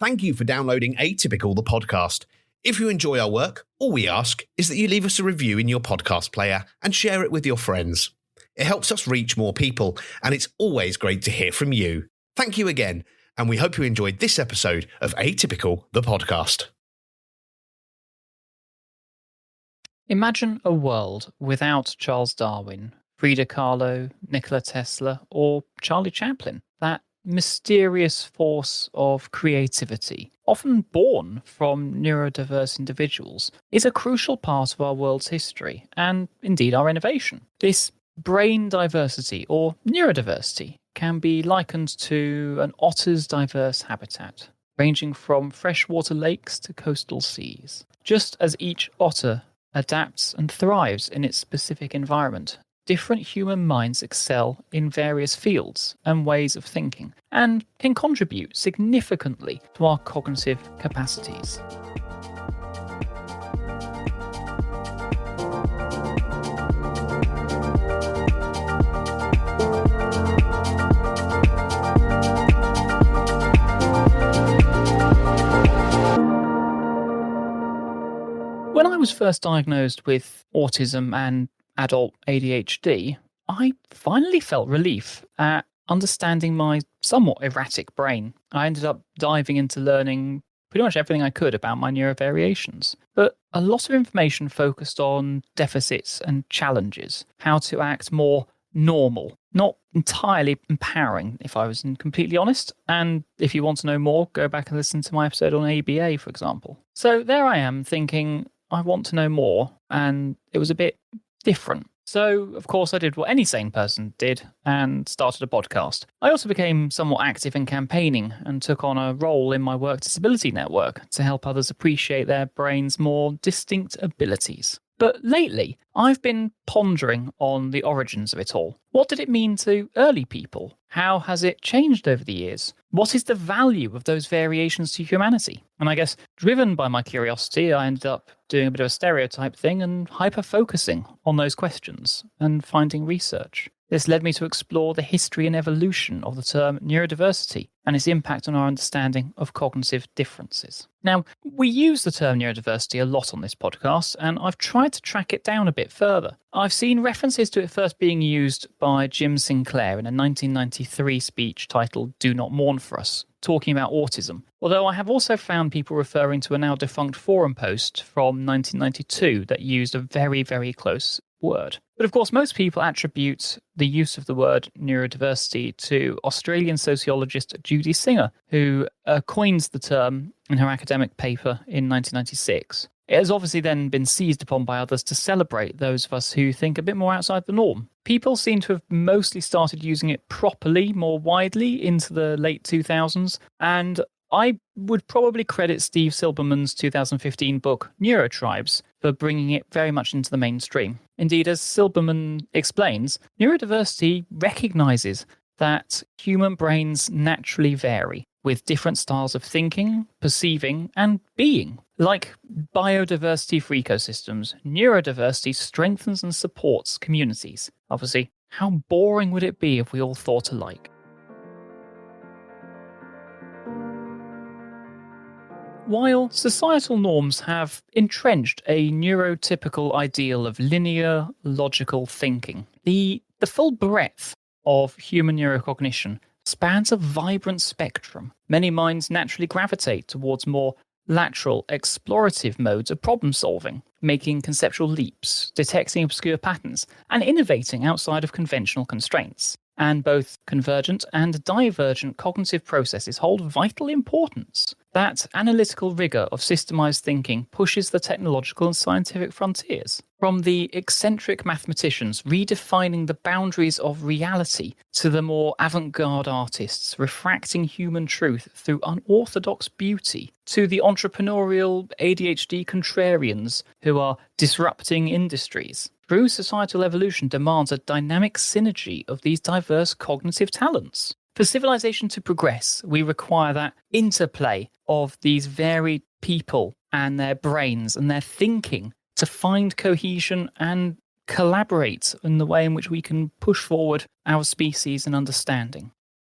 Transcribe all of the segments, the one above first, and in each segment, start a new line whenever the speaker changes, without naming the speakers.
Thank you for downloading Atypical, the podcast. If you enjoy our work, all we ask is that you leave us a review in your podcast player and share it with your friends. It helps us reach more people, and it's always great to hear from you. Thank you again, and we hope you enjoyed this episode of Atypical, the podcast.
Imagine a world without Charles Darwin, Frida Kahlo, Nikola Tesla, or Charlie Chaplin. That mysterious force of creativity, often born from neurodiverse individuals, is a crucial part of our world's history, and indeed our innovation. This brain diversity, or neurodiversity, can be likened to an otter's diverse habitat, ranging from freshwater lakes to coastal seas. Just as each otter adapts and thrives in its specific environment, different human minds excel in various fields and ways of thinking, and can contribute significantly to our cognitive capacities. When I was first diagnosed with autism and adult ADHD, I finally felt relief at understanding my somewhat erratic brain. I ended up diving into learning pretty much everything I could about my neurovariations, but a lot of information focused on deficits and challenges, how to act more normal, not entirely empowering, if I was completely honest. And if you want to know more, go back and listen to my episode on ABA, for example. So there I am thinking, I want to know more, and it was a bit different. So, of course, I did what any sane person did and started a podcast. I also became somewhat active in campaigning and took on a role in my work disability network to help others appreciate their brain's more distinct abilities. But lately, I've been pondering on the origins of it all. What did it mean to early people? How has it changed over the years? What is the value of those variations to humanity? And I guess, driven by my curiosity, I ended up doing a bit of a stereotype thing and hyper-focusing on those questions and finding research. This led me to explore the history and evolution of the term neurodiversity and its impact on our understanding of cognitive differences. Now, we use the term neurodiversity a lot on this podcast, and I've tried to track it down a bit further. I've seen references to it first being used by Jim Sinclair in a 1993 speech titled "Do Not Mourn for Us," talking about autism, although I have also found people referring to a now defunct forum post from 1992 that used a very, very close word. But of course, most people attribute the use of the word neurodiversity to Australian sociologist Judy Singer, who coined the term in her academic paper in 1996. It has obviously then been seized upon by others to celebrate those of us who think a bit more outside the norm. People seem to have mostly started using it properly, more widely, into the late 2000s, and I would probably credit Steve Silberman's 2015 book, Neurotribes, for bringing it very much into the mainstream. Indeed, as Silberman explains, neurodiversity recognizes that human brains naturally vary, with different styles of thinking, perceiving, and being. Like biodiversity for ecosystems, neurodiversity strengthens and supports communities. Obviously, how boring would it be if we all thought alike? While societal norms have entrenched a neurotypical ideal of linear, logical thinking, the full breadth of human neurocognition spans a vibrant spectrum. Many minds naturally gravitate towards more lateral, explorative modes of problem solving, making conceptual leaps, detecting obscure patterns, and innovating outside of conventional constraints. And both convergent and divergent cognitive processes hold vital importance. That analytical rigor of systemized thinking pushes the technological and scientific frontiers. From the eccentric mathematicians redefining the boundaries of reality to the more avant-garde artists refracting human truth through unorthodox beauty, to the entrepreneurial ADHD contrarians who are disrupting industries. True societal evolution demands a dynamic synergy of these diverse cognitive talents. For civilization to progress, we require that interplay of these varied people and their brains and their thinking to find cohesion and collaborate in the way in which we can push forward our species and understanding.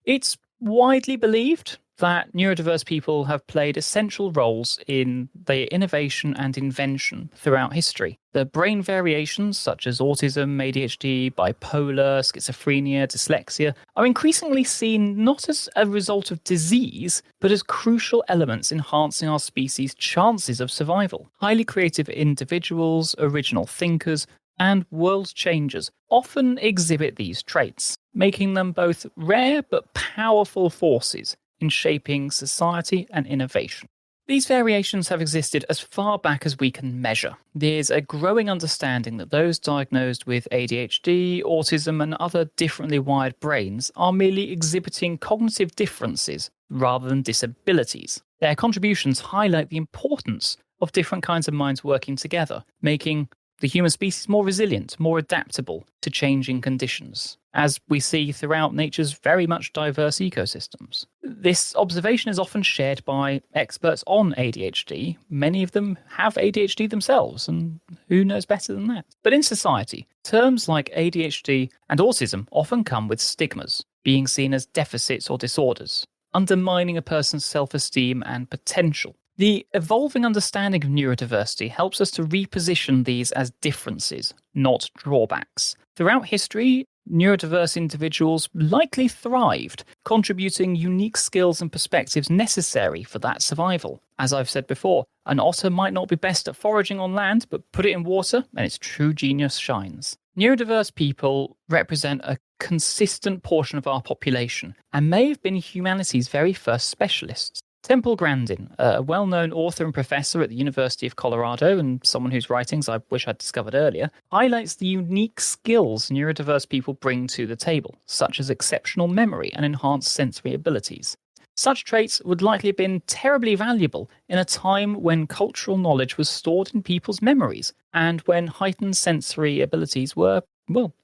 It's widely believed, that neurodiverse people have played essential roles in their innovation and invention throughout history. The brain variations such as autism, ADHD, bipolar, schizophrenia, dyslexia are increasingly seen not as a result of disease, but as crucial elements enhancing our species' chances of survival. Highly creative individuals, original thinkers, and world changers often exhibit these traits, making them both rare but powerful forces in shaping society and innovation. These variations have existed as far back as we can measure. There's a growing understanding that those diagnosed with ADHD, autism, and other differently wired brains are merely exhibiting cognitive differences rather than disabilities. Their contributions highlight the importance of different kinds of minds working together, making the human species more resilient, more adaptable to changing conditions, as we see throughout nature's very much diverse ecosystems. This observation is often shared by experts on ADHD. Many of them have ADHD themselves, and who knows better than that? But in society, terms like ADHD and autism often come with stigmas, being seen as deficits or disorders, undermining a person's self-esteem and potential. The evolving understanding of neurodiversity helps us to reposition these as differences, not drawbacks. Throughout history, neurodiverse individuals likely thrived, contributing unique skills and perspectives necessary for that survival. As I've said before, an otter might not be best at foraging on land, but put it in water and its true genius shines. Neurodiverse people represent a consistent portion of our population and may have been humanity's very first specialists. Temple Grandin, a well-known author and professor at the University of Colorado and someone whose writings I wish I'd discovered earlier, highlights the unique skills neurodiverse people bring to the table, such as exceptional memory and enhanced sensory abilities. Such traits would likely have been terribly valuable in a time when cultural knowledge was stored in people's memories and when heightened sensory abilities were,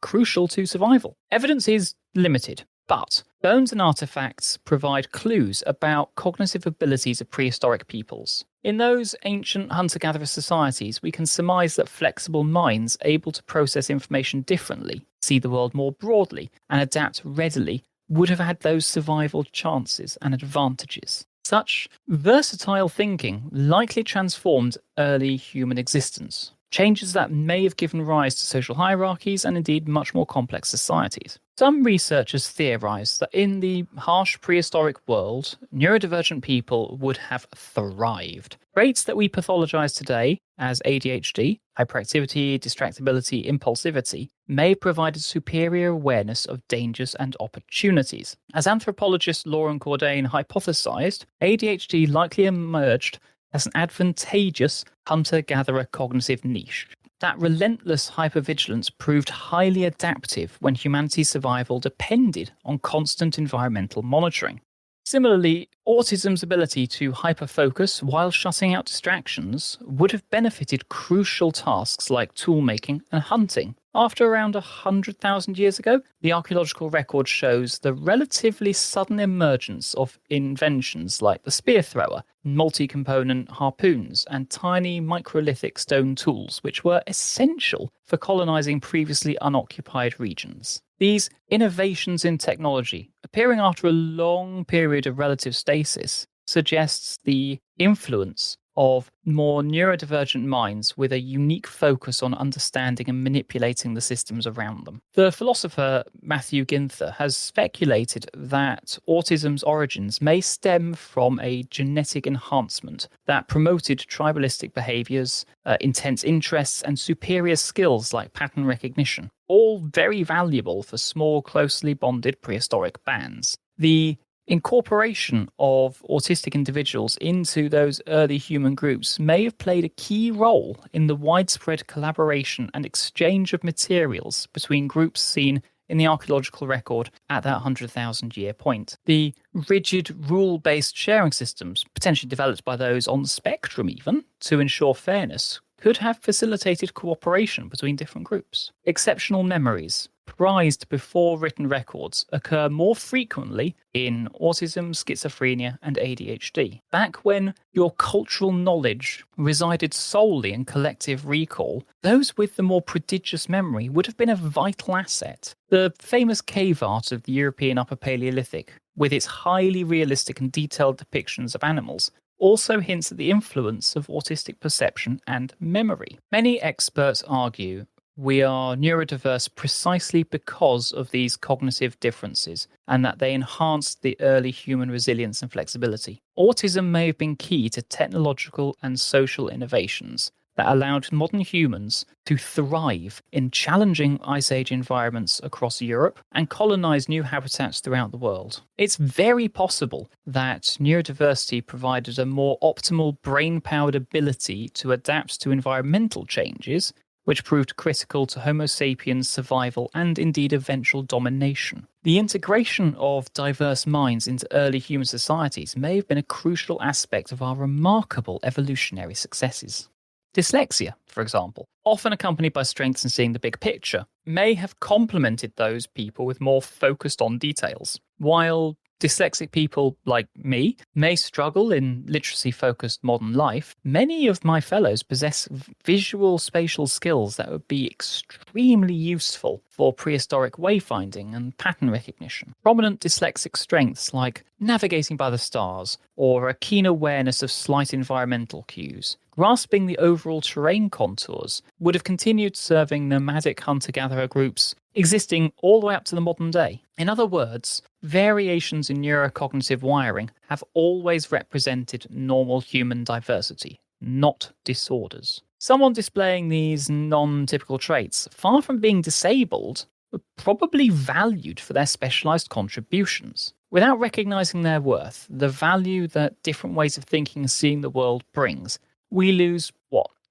crucial to survival. Evidence is limited, but bones and artifacts provide clues about cognitive abilities of prehistoric peoples. In those ancient hunter-gatherer societies, we can surmise that flexible minds able to process information differently, see the world more broadly, and adapt readily would have had those survival chances and advantages. Such versatile thinking likely transformed early human existence, changes that may have given rise to social hierarchies and indeed much more complex societies. Some researchers theorize that in the harsh prehistoric world, neurodivergent people would have thrived. Traits that we pathologize today as ADHD, hyperactivity, distractibility, impulsivity, may have provided superior awareness of dangers and opportunities. As anthropologist Lauren Cordain hypothesized, ADHD likely emerged as an advantageous hunter-gatherer cognitive niche. That relentless hypervigilance proved highly adaptive when humanity's survival depended on constant environmental monitoring. Similarly, autism's ability to hyperfocus while shutting out distractions would have benefited crucial tasks like tool-making and hunting. After around 100,000 years ago, the archaeological record shows the relatively sudden emergence of inventions like the spear thrower, multi-component harpoons, and tiny microlithic stone tools, which were essential for colonizing previously unoccupied regions. These innovations in technology, appearing after a long period of relative stasis, suggests the influence of more neurodivergent minds with a unique focus on understanding and manipulating the systems around them. The philosopher Matthew Ginther has speculated that autism's origins may stem from a genetic enhancement that promoted tribalistic behaviors, intense interests, and superior skills like pattern recognition, all very valuable for small, closely bonded prehistoric bands. The incorporation of autistic individuals into those early human groups may have played a key role in the widespread collaboration and exchange of materials between groups seen in the archaeological record at that 100,000-year point. The rigid, rule-based sharing systems, potentially developed by those on the spectrum even, to ensure fairness, could have facilitated cooperation between different groups. Exceptional memories, prized before written records, occur more frequently in autism, schizophrenia, and ADHD. Back when your cultural knowledge resided solely in collective recall, those with the more prodigious memory would have been a vital asset. The famous cave art of the European Upper Paleolithic with its highly realistic and detailed depictions of animals, also hints at the influence of autistic perception and memory. Many experts argue we are neurodiverse precisely because of these cognitive differences and that they enhanced the early human resilience and flexibility. Autism may have been key to technological and social innovations that allowed modern humans to thrive in challenging Ice Age environments across Europe and colonize new habitats throughout the world. It's very possible that neurodiversity provided a more optimal brain-powered ability to adapt to environmental changes, which proved critical to Homo sapiens' survival and indeed eventual domination. The integration of diverse minds into early human societies may have been a crucial aspect of our remarkable evolutionary successes. Dyslexia, for example, often accompanied by strengths in seeing the big picture, may have complemented those people with more focused on details, while dyslexic people like me may struggle in literacy-focused modern life. Many of my fellows possess visual spatial skills that would be extremely useful for prehistoric wayfinding and pattern recognition. Prominent dyslexic strengths like navigating by the stars or a keen awareness of slight environmental cues, grasping the overall terrain contours, would have continued serving nomadic hunter-gatherer groups existing all the way up to the modern day. In other words, variations in neurocognitive wiring have always represented normal human diversity, not disorders. Someone displaying these non-typical traits, far from being disabled, were probably valued for their specialized contributions. Without recognizing their worth, the value that different ways of thinking and seeing the world brings, we lose,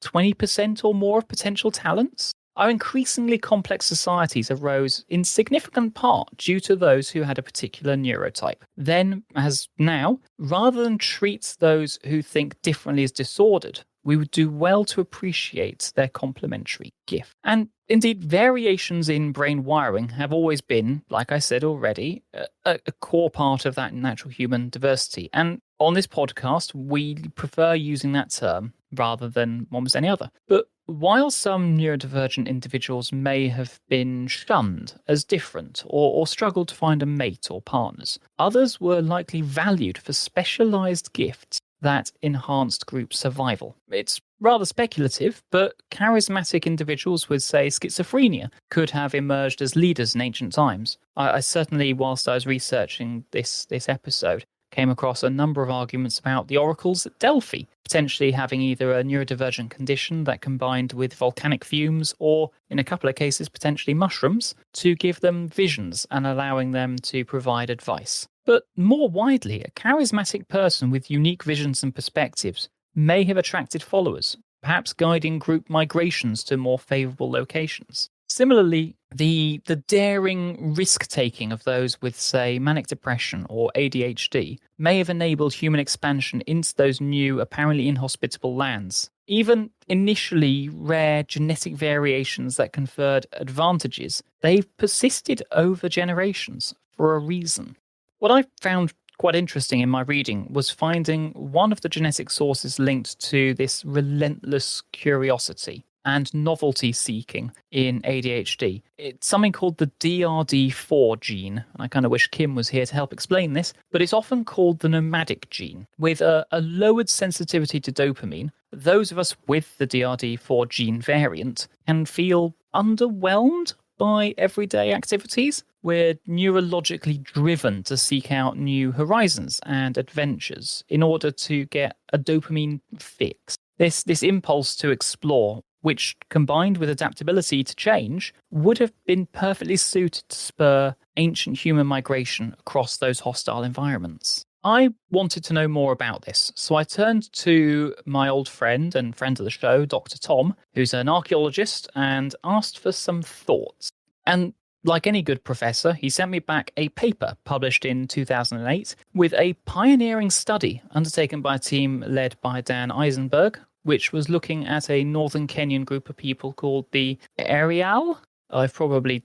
20% or more of potential talents? Our increasingly complex societies arose in significant part due to those who had a particular neurotype. Then, as now, rather than treat those who think differently as disordered, we would do well to appreciate their complementary gift. And indeed, variations in brain wiring have always been, like I said already, a core part of that natural human diversity. And on this podcast, we prefer using that term rather than almost any other. But while some neurodivergent individuals may have been shunned as different or struggled to find a mate or partners, others were likely valued for specialized gifts that enhanced group survival. It's rather speculative, but charismatic individuals with, say, schizophrenia could have emerged as leaders in ancient times. I certainly, whilst I was researching this episode, came across a number of arguments about the oracles at Delphi, potentially having either a neurodivergent condition that combined with volcanic fumes or, in a couple of cases, potentially mushrooms, to give them visions and allowing them to provide advice. But more widely, a charismatic person with unique visions and perspectives may have attracted followers, perhaps guiding group migrations to more favourable locations. Similarly, the daring risk-taking of those with, say, manic depression or ADHD may have enabled human expansion into those new, apparently inhospitable lands. Even initially rare genetic variations that conferred advantages, they've persisted over generations for a reason. What I found quite interesting in my reading was finding one of the genetic sources linked to this relentless curiosity and novelty seeking in ADHD. It's something called the DRD4 gene. I kind of wish Kim was here to help explain this, but it's often called the nomadic gene. With a lowered sensitivity to dopamine, those of us with the DRD4 gene variant can feel underwhelmed by everyday activities. We're neurologically driven to seek out new horizons and adventures in order to get a dopamine fix. This impulse to explore, which combined with adaptability to change, would have been perfectly suited to spur ancient human migration across those hostile environments. I wanted to know more about this, so I turned to my old friend and friend of the show, Dr. Tom, who's an archaeologist, and asked for some thoughts. And like any good professor, he sent me back a paper published in 2008 with a pioneering study undertaken by a team led by Dan Eisenberg, which was looking at a northern Kenyan group of people called the Arial. I've probably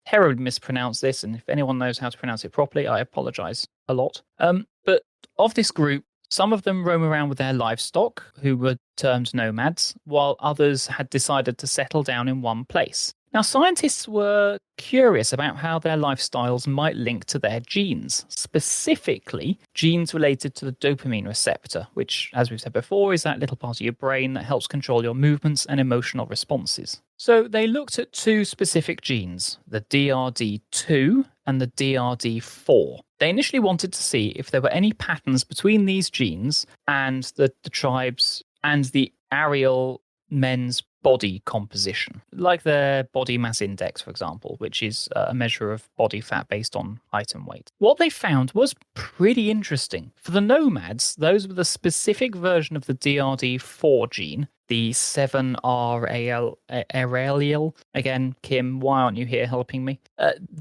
terribly mispronounced this, and if anyone knows how to pronounce it properly, I apologize a lot. But of this group, some of them roam around with their livestock, who were termed nomads, while others had decided to settle down in one place. Now, scientists were curious about how their lifestyles might link to their genes, specifically genes related to the dopamine receptor, which, as we've said before, is that little part of your brain that helps control your movements and emotional responses. So they looked at two specific genes, the DRD2 and the DRD4. They initially wanted to see if there were any patterns between these genes and the tribes and the Ariel men's body composition, like their body mass index, for example, which is a measure of body fat based on height and weight. What they found was pretty interesting. For the nomads, those with a specific version of the DRD4 gene, the 7RAL, again, Kim, why aren't you here helping me?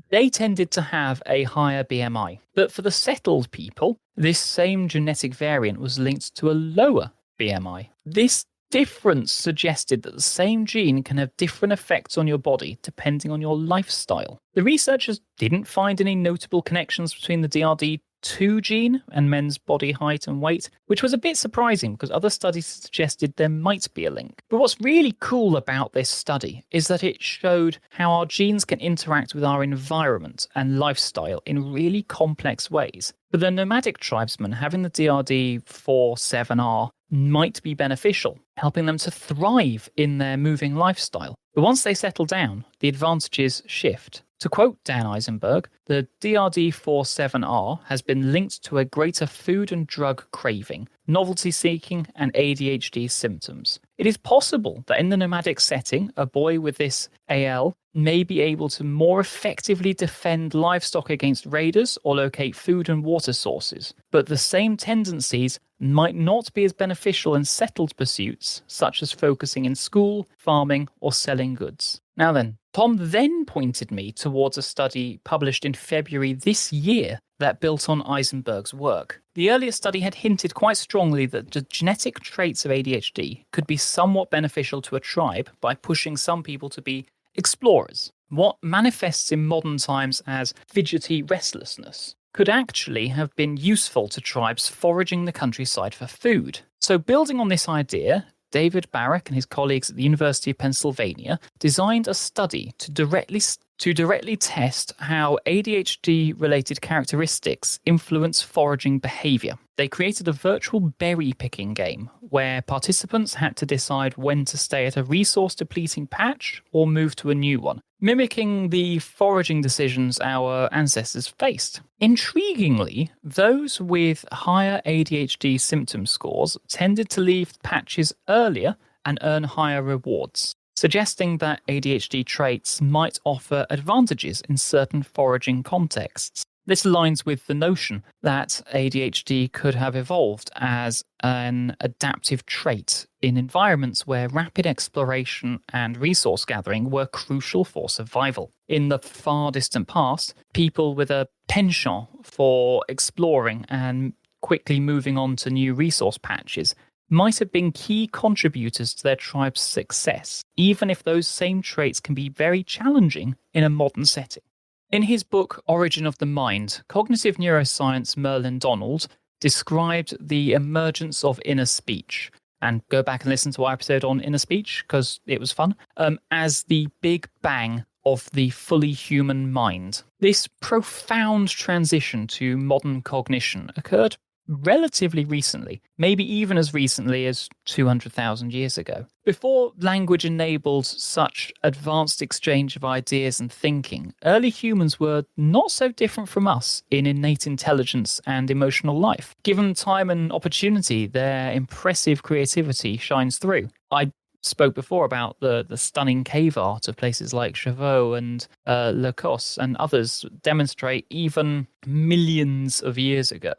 They tended to have a higher BMI. But for the settled people, this same genetic variant was linked to a lower BMI. This difference suggested that the same gene can have different effects on your body depending on your lifestyle. The researchers didn't find any notable connections between the DRD2 gene and men's body height and weight, which was a bit surprising because other studies suggested there might be a link. But what's really cool about this study is that it showed how our genes can interact with our environment and lifestyle in really complex ways. For the nomadic tribesmen, having the DRD4-7R might be beneficial, helping them to thrive in their moving lifestyle. But once they settle down, the advantages shift. To quote Dan Eisenberg, the DRD4-7R has been linked to a greater food and drug craving, novelty seeking, and ADHD symptoms. It is possible that in the nomadic setting, a boy with this AL may be able to more effectively defend livestock against raiders or locate food and water sources, but the same tendencies might not be as beneficial in settled pursuits, such as focusing in school, farming, or selling goods. Now then, Tom then pointed me towards a study published in February this year that built on Eisenberg's work. The earlier study had hinted quite strongly that the genetic traits of ADHD could be somewhat beneficial to a tribe by pushing some people to be explorers. What manifests in modern times as fidgety restlessness could actually have been useful to tribes foraging the countryside for food. So building on this idea, David Barrack and his colleagues at the University of Pennsylvania designed a study to directly test how ADHD-related characteristics influence foraging behavior. They created a virtual berry-picking game where participants had to decide when to stay at a resource-depleting patch or move to a new one, mimicking the foraging decisions our ancestors faced. Intriguingly, those with higher ADHD symptom scores tended to leave patches earlier and earn higher rewards, suggesting that ADHD traits might offer advantages in certain foraging contexts. This aligns with the notion that ADHD could have evolved as an adaptive trait in environments where rapid exploration and resource gathering were crucial for survival. In the far distant past, people with a penchant for exploring and quickly moving on to new resource patches might have been key contributors to their tribe's success, even if those same traits can be very challenging in a modern setting. In his book, Origin of the Mind, cognitive neuroscience Merlin Donald described the emergence of inner speech, and go back and listen to our episode on inner speech because it was fun, as the big bang of the fully human mind. This profound transition to modern cognition occurred relatively recently, maybe even as recently as 200,000 years ago. Before language enabled such advanced exchange of ideas and thinking, early humans were not so different from us in innate intelligence and emotional life. Given time and opportunity, their impressive creativity shines through. I spoke before about the stunning cave art of places like Chauveau and Lacoste and others demonstrate even millions of years ago?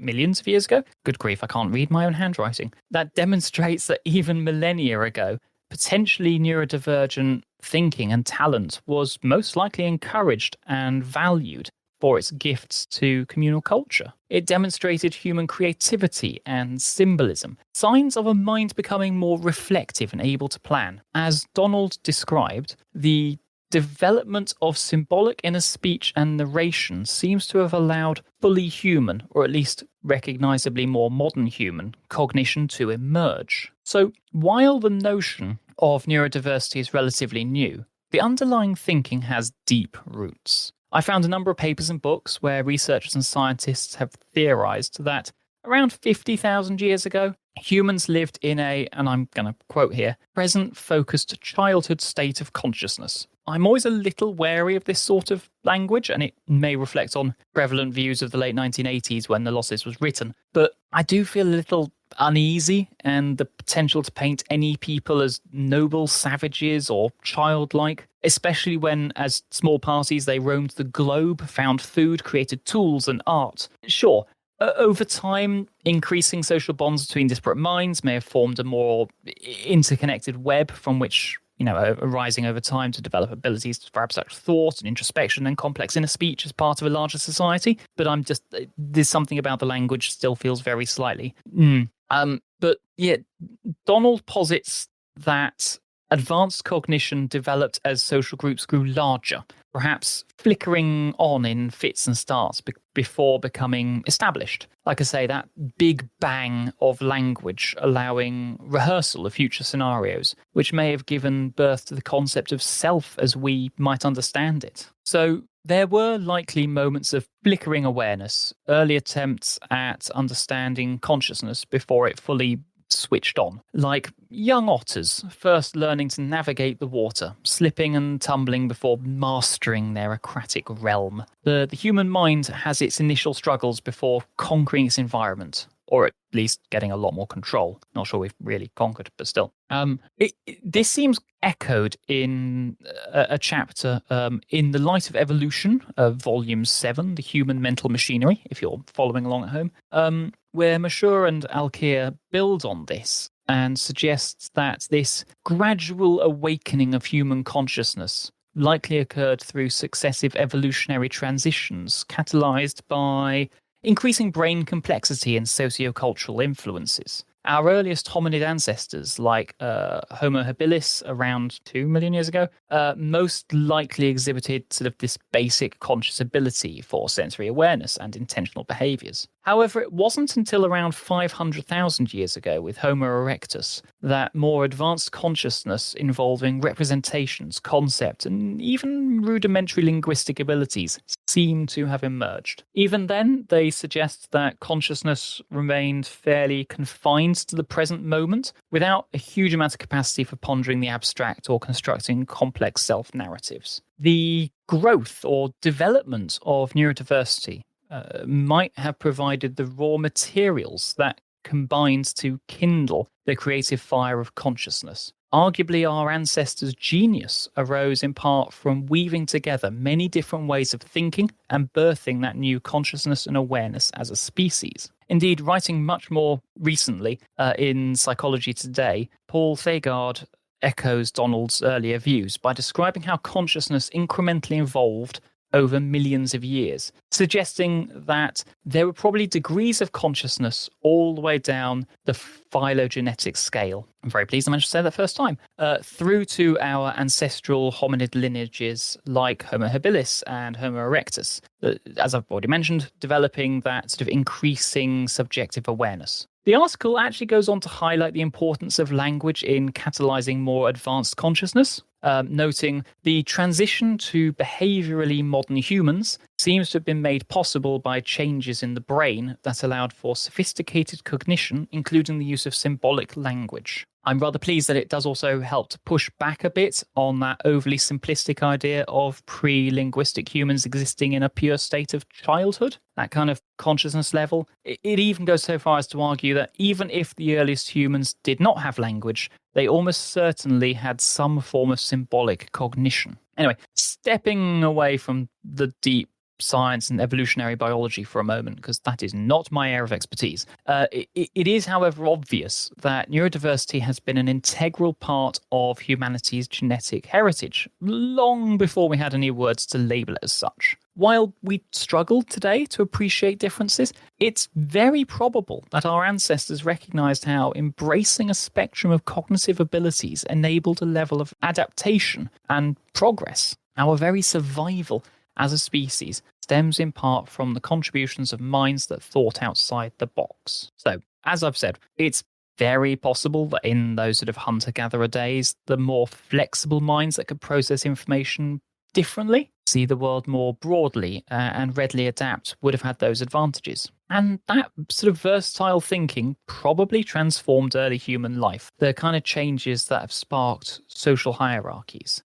Good grief, I can't read my own handwriting. That demonstrates that even millennia ago, potentially neurodivergent thinking and talent was most likely encouraged and valued for its gifts to communal culture. It demonstrated human creativity and symbolism, signs of a mind becoming more reflective and able to plan. As Donald described, the development of symbolic inner speech and narration seems to have allowed fully human, or at least recognizably more modern human, cognition to emerge. So while the notion of neurodiversity is relatively new, the underlying thinking has deep roots. I found a number of papers and books where researchers and scientists have theorized that around 50,000 years ago, humans lived in a, and I'm going to quote here, present-focused childhood state of consciousness. I'm always a little wary of this sort of language, and it may reflect on prevalent views of the late 1980s when the Losses was written, but I do feel a little uneasy, and the potential to paint any people as noble savages or childlike, especially when, as small parties, they roamed the globe, found food, created tools and art. Sure, over time, increasing social bonds between disparate minds may have formed a more interconnected web from which, arising over time to develop abilities for abstract thought and introspection and complex inner speech as part of a larger society. But there's something about the language still feels very slightly. But yeah, Donald posits that advanced cognition developed as social groups grew larger, perhaps flickering on in fits and starts before becoming established. Like I say, that big bang of language allowing rehearsal of future scenarios, which may have given birth to the concept of self as we might understand it. So there were likely moments of flickering awareness, early attempts at understanding consciousness before it fully switched on, like young otters first learning to navigate the water, slipping and tumbling before mastering their aquatic realm. The human mind has its initial struggles before conquering its environment, or at least getting a lot more control. Not sure we've really conquered, but still. This seems echoed in a chapter in The Light of Evolution, Volume 7, The Human Mental Machinery, if you're following along at home, where Mashur and Alkir build on this and suggests that this gradual awakening of human consciousness likely occurred through successive evolutionary transitions catalyzed by increasing brain complexity and sociocultural influences. Our earliest hominid ancestors, like Homo habilis around 2 million years ago, most likely exhibited sort of this basic conscious ability for sensory awareness and intentional behaviors. However, it wasn't until around 500,000 years ago with Homo erectus that more advanced consciousness involving representations, concept, and even rudimentary linguistic abilities seem to have emerged. Even then, they suggest that consciousness remained fairly confined to the present moment without a huge amount of capacity for pondering the abstract or constructing complex self-narratives. The growth or development of neurodiversity might have provided the raw materials that combined to kindle the creative fire of consciousness. Arguably, our ancestors' genius arose in part from weaving together many different ways of thinking and birthing that new consciousness and awareness as a species. Indeed, writing much more recently in Psychology Today, Paul Thagard echoes Donald's earlier views by describing how consciousness incrementally evolved over millions of years, suggesting that there were probably degrees of consciousness all the way down the phylogenetic scale. I'm very pleased I managed to say that first time. Through to our ancestral hominid lineages like Homo habilis and Homo erectus, as I've already mentioned, developing that sort of increasing subjective awareness. The article actually goes on to highlight the importance of language in catalyzing more advanced consciousness, noting the transition to behaviorally modern humans seems to have been made possible by changes in the brain that allowed for sophisticated cognition, including the use of symbolic language. I'm rather pleased that it does also help to push back a bit on that overly simplistic idea of pre-linguistic humans existing in a pure state of childhood, that kind of consciousness level. It even goes so far as to argue that even if the earliest humans did not have language, they almost certainly had some form of symbolic cognition. Anyway, stepping away from the deep science and evolutionary biology for a moment, because that is not my area of expertise. It is, however, obvious that neurodiversity has been an integral part of humanity's genetic heritage, long before we had any words to label it as such. While we struggle today to appreciate differences, it's very probable that our ancestors recognized how embracing a spectrum of cognitive abilities enabled a level of adaptation and progress. Our very survival as a species stems in part from the contributions of minds that thought outside the box. So, as I've said, it's very possible that in those sort of hunter-gatherer days, the more flexible minds that could process information differently, see the world more broadly, and readily adapt would have had those advantages. And that sort of versatile thinking probably transformed early human life, the kind of changes that have sparked social hierarchies.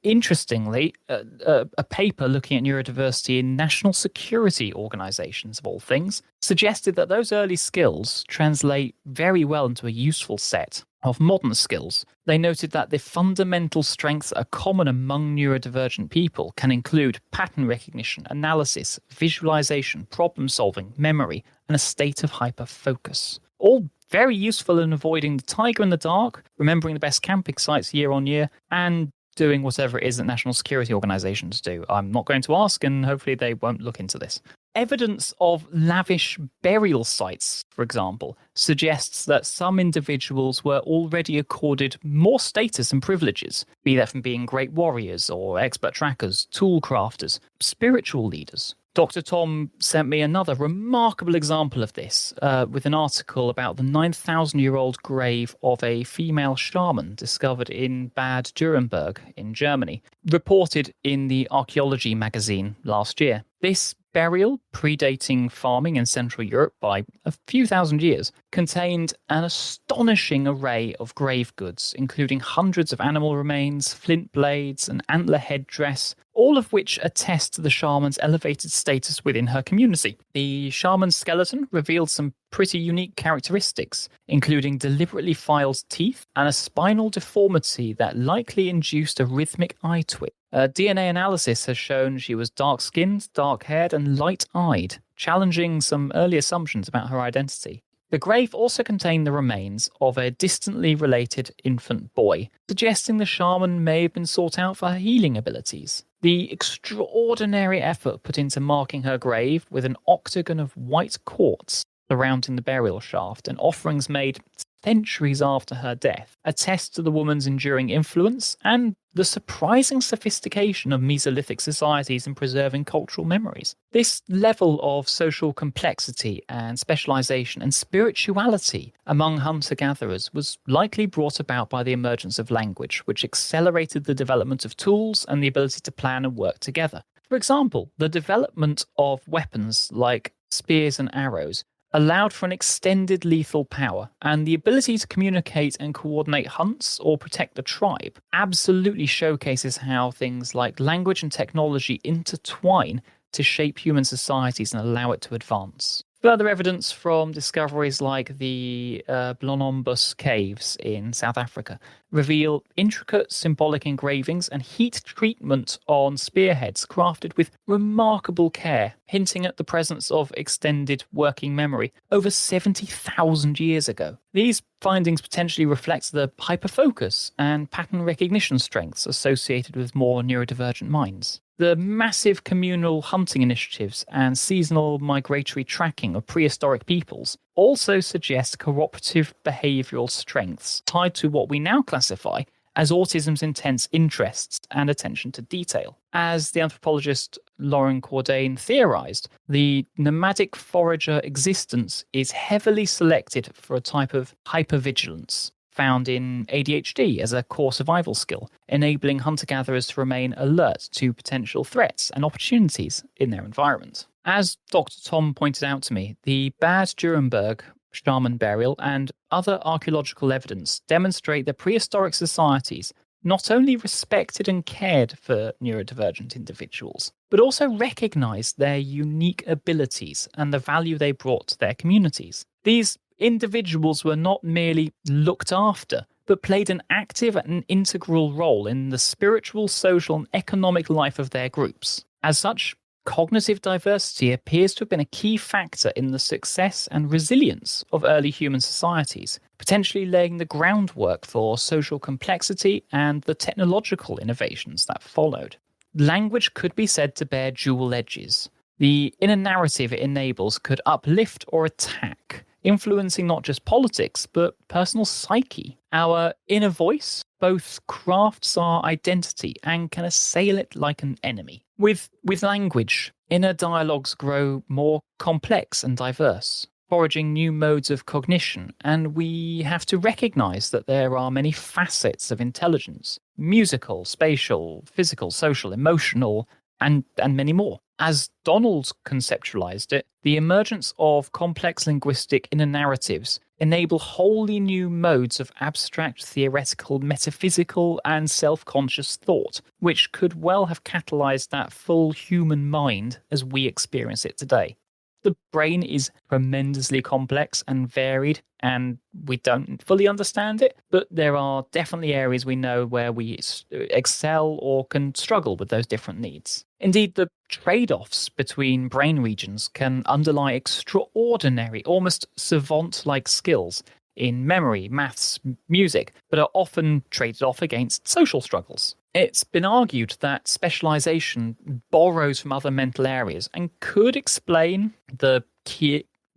Interestingly, a paper looking at neurodiversity in national security organizations, of all things, suggested that those early skills translate very well into a useful set of modern skills. They noted that the fundamental strengths that are common among neurodivergent people can include pattern recognition, analysis, visualization, problem solving, memory, and a state of hyper-focus. All very useful in avoiding the tiger in the dark, remembering the best camping sites year on year, and doing whatever it is that national security organizations do. I'm not going to ask, and hopefully they won't look into this. Evidence of lavish burial sites, for example, suggests that some individuals were already accorded more status and privileges, be that from being great warriors or expert trackers, tool crafters, spiritual leaders. Dr. Tom sent me another remarkable example of this with an article about the 9,000-year-old grave of a female shaman discovered in Bad Dürrenberg in Germany, reported in the Archaeology magazine last year. This burial, predating farming in Central Europe by a few thousand years, contained an astonishing array of grave goods, including hundreds of animal remains, flint blades, an antler headdress, all of which attest to the shaman's elevated status within her community. The shaman's skeleton revealed some pretty unique characteristics, including deliberately filed teeth and a spinal deformity that likely induced a rhythmic eye twitch. DNA analysis has shown she was dark-skinned, dark-haired, and light-eyed, challenging some early assumptions about her identity. The grave also contained the remains of a distantly related infant boy, suggesting the shaman may have been sought out for her healing abilities. The extraordinary effort put into marking her grave with an octagon of white quartz surrounding the burial shaft and offerings made centuries after her death attest to the woman's enduring influence and the surprising sophistication of Mesolithic societies in preserving cultural memories. This level of social complexity and specialization and spirituality among hunter-gatherers was likely brought about by the emergence of language, which accelerated the development of tools and the ability to plan and work together. For example, the development of weapons like spears and arrows allowed for an extended lethal power, and the ability to communicate and coordinate hunts or protect the tribe absolutely showcases how things like language and technology intertwine to shape human societies and allow it to advance. Further evidence from discoveries like the Blonombus caves in South Africa reveal intricate symbolic engravings and heat treatment on spearheads crafted with remarkable care, hinting at the presence of extended working memory over 70,000 years ago. These findings potentially reflect the hyperfocus and pattern recognition strengths associated with more neurodivergent minds. The massive communal hunting initiatives and seasonal migratory tracking of prehistoric peoples also suggest cooperative behavioral strengths tied to what we now classify as autism's intense interests and attention to detail. As the anthropologist Lauren Cordain theorized, the nomadic forager existence is heavily selected for a type of hypervigilance found in ADHD as a core survival skill, enabling hunter-gatherers to remain alert to potential threats and opportunities in their environment. As Dr. Tom pointed out to me, the Bad Dürrenberg shaman burial and other archaeological evidence demonstrate that prehistoric societies not only respected and cared for neurodivergent individuals, but also recognized their unique abilities and the value they brought to their communities. These individuals were not merely looked after, but played an active and integral role in the spiritual, social, and economic life of their groups. As such, cognitive diversity appears to have been a key factor in the success and resilience of early human societies, potentially laying the groundwork for social complexity and the technological innovations that followed. Language could be said to bear dual edges. The inner narrative it enables could uplift or attack, influencing not just politics, but personal psyche. Our inner voice both crafts our identity and can assail it like an enemy. With language, inner dialogues grow more complex and diverse. foraging new modes of cognition, and we have to recognize that there are many facets of intelligence: musical, spatial, physical, social, emotional, and many more. As Donald conceptualized it, the emergence of complex linguistic inner narratives enable wholly new modes of abstract, theoretical, metaphysical, and self-conscious thought, which could well have catalyzed that full human mind as we experience it today. The brain is tremendously complex and varied, and we don't fully understand it, but there are definitely areas we know where we excel or can struggle with those different needs. Indeed, the trade-offs between brain regions can underlie extraordinary, almost savant-like skills in memory, maths, music, but are often traded off against social struggles. It's been argued that specialization borrows from other mental areas and could explain the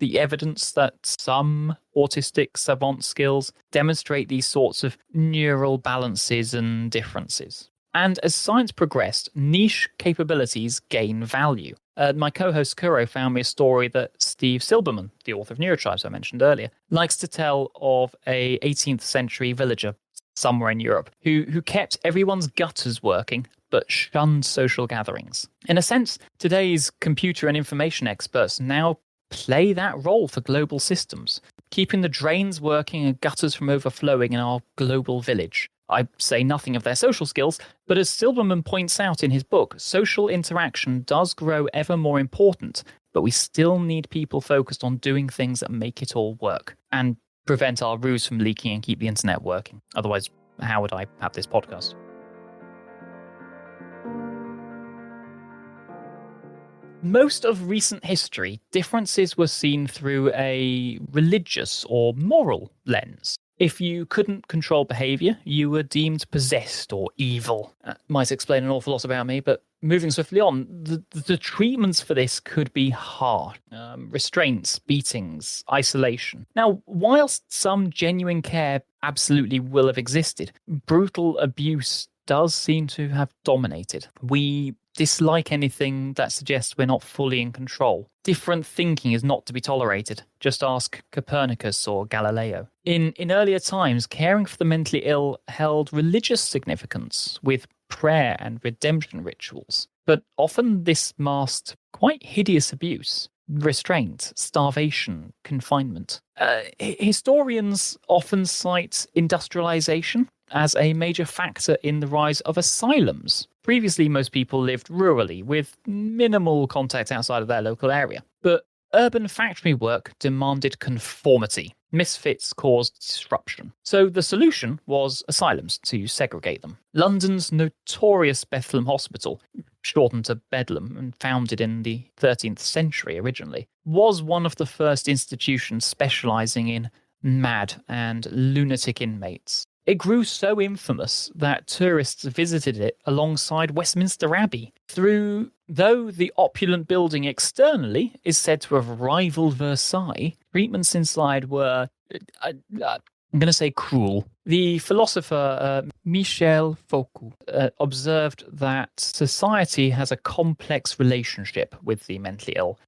evidence that some autistic savant skills demonstrate these sorts of neural balances and differences. And as science progressed, niche capabilities gain value. My co-host Kuro found me a story that Steve Silberman, the author of Neurotribes I mentioned earlier, likes to tell of a 18th century villager somewhere in Europe who kept everyone's gutters working but shunned social gatherings. In a sense, today's computer and information experts now play that role for global systems, keeping the drains working and gutters from overflowing in our global village. I say nothing of their social skills, but as Silverman points out in his book, social interaction does grow ever more important, but we still need people focused on doing things that make it all work and prevent our roofs from leaking and keep the internet working. Otherwise, how would I have this podcast? Most of recent history, differences were seen through a religious or moral lens. If you couldn't control behavior, you were deemed possessed or evil. Might explain an awful lot about me, but moving swiftly on, the treatments for this could be hard. Restraints, beatings, isolation. Now, whilst some genuine care absolutely will have existed, brutal abuse does seem to have dominated. We dislike anything that suggests we're not fully in control. Different thinking is not to be tolerated. Just ask Copernicus or Galileo. In earlier times, caring for the mentally ill held religious significance with prayer and redemption rituals. But often this masked quite hideous abuse, restraint, starvation, confinement. Historians often cite industrialization as a major factor in the rise of asylums. Previously, most people lived rurally, with minimal contact outside of their local area. But urban factory work demanded conformity. Misfits caused disruption. So the solution was asylums, to segregate them. London's notorious Bethlehem Hospital, shortened to Bedlam and founded in the 13th century originally, was one of the first institutions specializing in mad and lunatic inmates. It grew so infamous that tourists visited it alongside Westminster Abbey. Though the opulent building externally is said to have rivaled Versailles, treatments inside were, I'm going to say, cruel. The philosopher Michel Foucault observed that society has a complex relationship with the mentally ill,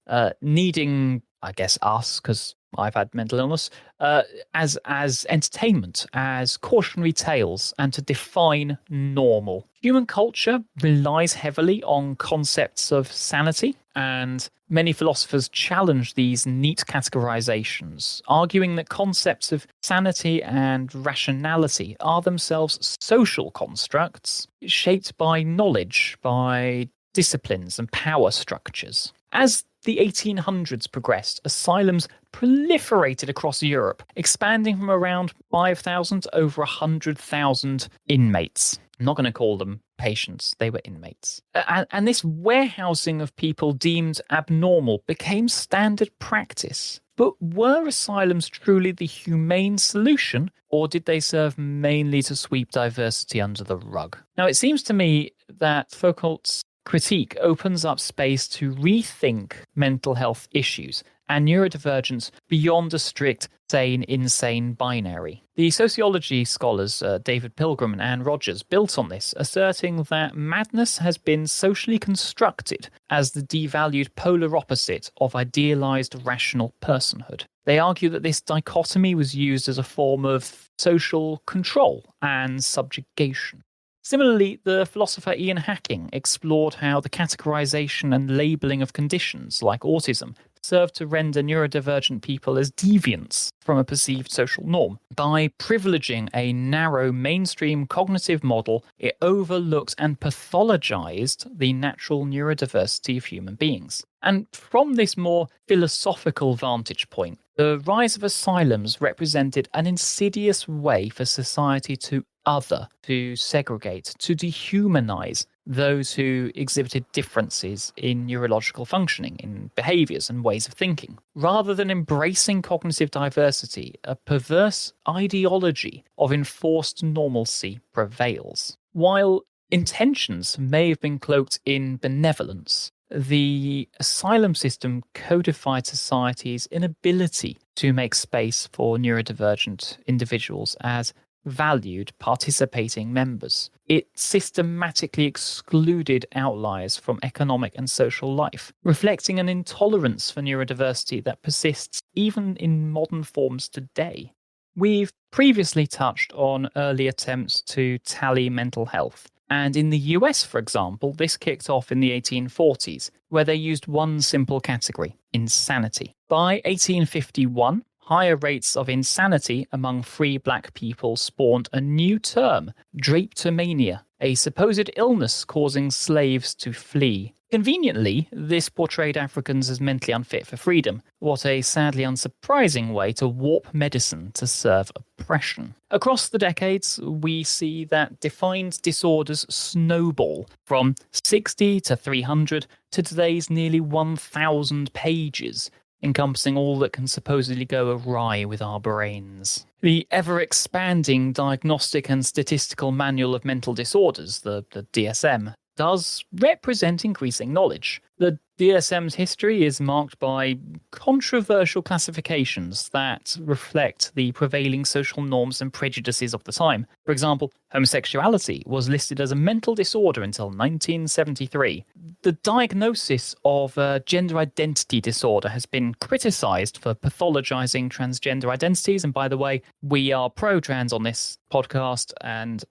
needing, I guess, us, because I've had mental illness, as entertainment, as cautionary tales, and to define normal. Human culture relies heavily on concepts of sanity, and many philosophers challenge these neat categorizations, arguing that concepts of sanity and rationality are themselves social constructs shaped by knowledge, by disciplines and power structures. As the 1800s progressed, asylums proliferated across Europe, expanding from around 5,000 to over 100,000 inmates. I'm not going to call them patients, they were inmates. And this warehousing of people deemed abnormal became standard practice. But were asylums truly the humane solution, or did they serve mainly to sweep diversity under the rug? Now, it seems to me that Foucault's critique opens up space to rethink mental health issues and neurodivergence beyond a strict sane-insane binary. The sociology scholars David Pilgrim and Anne Rogers built on this, asserting that madness has been socially constructed as the devalued polar opposite of idealized rational personhood. They argue that this dichotomy was used as a form of social control and subjugation. Similarly, the philosopher Ian Hacking explored how the categorization and labeling of conditions like autism serve to render neurodivergent people as deviants from a perceived social norm. By privileging a narrow mainstream cognitive model, it overlooked and pathologized the natural neurodiversity of human beings. And from this more philosophical vantage point, the rise of asylums represented an insidious way for society to other, to segregate, to dehumanize those who exhibited differences in neurological functioning, in behaviors and ways of thinking. Rather than embracing cognitive diversity, a perverse ideology of enforced normalcy prevails. While intentions may have been cloaked in benevolence, the asylum system codified society's inability to make space for neurodivergent individuals as valued participating members. It systematically excluded outliers from economic and social life, reflecting an intolerance for neurodiversity that persists even in modern forms today. We've previously touched on early attempts to tally mental health. And in the US, for example, this kicked off in the 1840s, where they used one simple category, insanity. By 1851, higher rates of insanity among free black people spawned a new term, drapetomania, a supposed illness causing slaves to flee. Conveniently, this portrayed Africans as mentally unfit for freedom. What a sadly unsurprising way to warp medicine to serve oppression. Across the decades, we see that defined disorders snowball from 60 to 300 to today's nearly 1,000 pages, encompassing all that can supposedly go awry with our brains. The ever-expanding Diagnostic and Statistical Manual of Mental Disorders, the DSM, does represent increasing knowledge. The DSM's history is marked by controversial classifications that reflect the prevailing social norms and prejudices of the time. For example, homosexuality was listed as a mental disorder until 1973. The diagnosis of gender identity disorder has been criticized for pathologizing transgender identities. And by the way, we are pro-trans on this podcast, and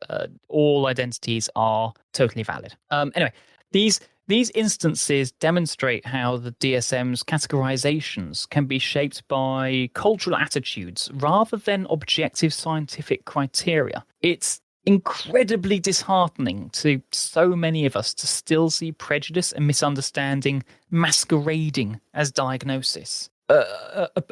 all identities are totally valid. Anyway, these instances demonstrate how the DSM's categorizations can be shaped by cultural attitudes rather than objective scientific criteria. It's incredibly disheartening to so many of us to still see prejudice and misunderstanding masquerading as diagnosis.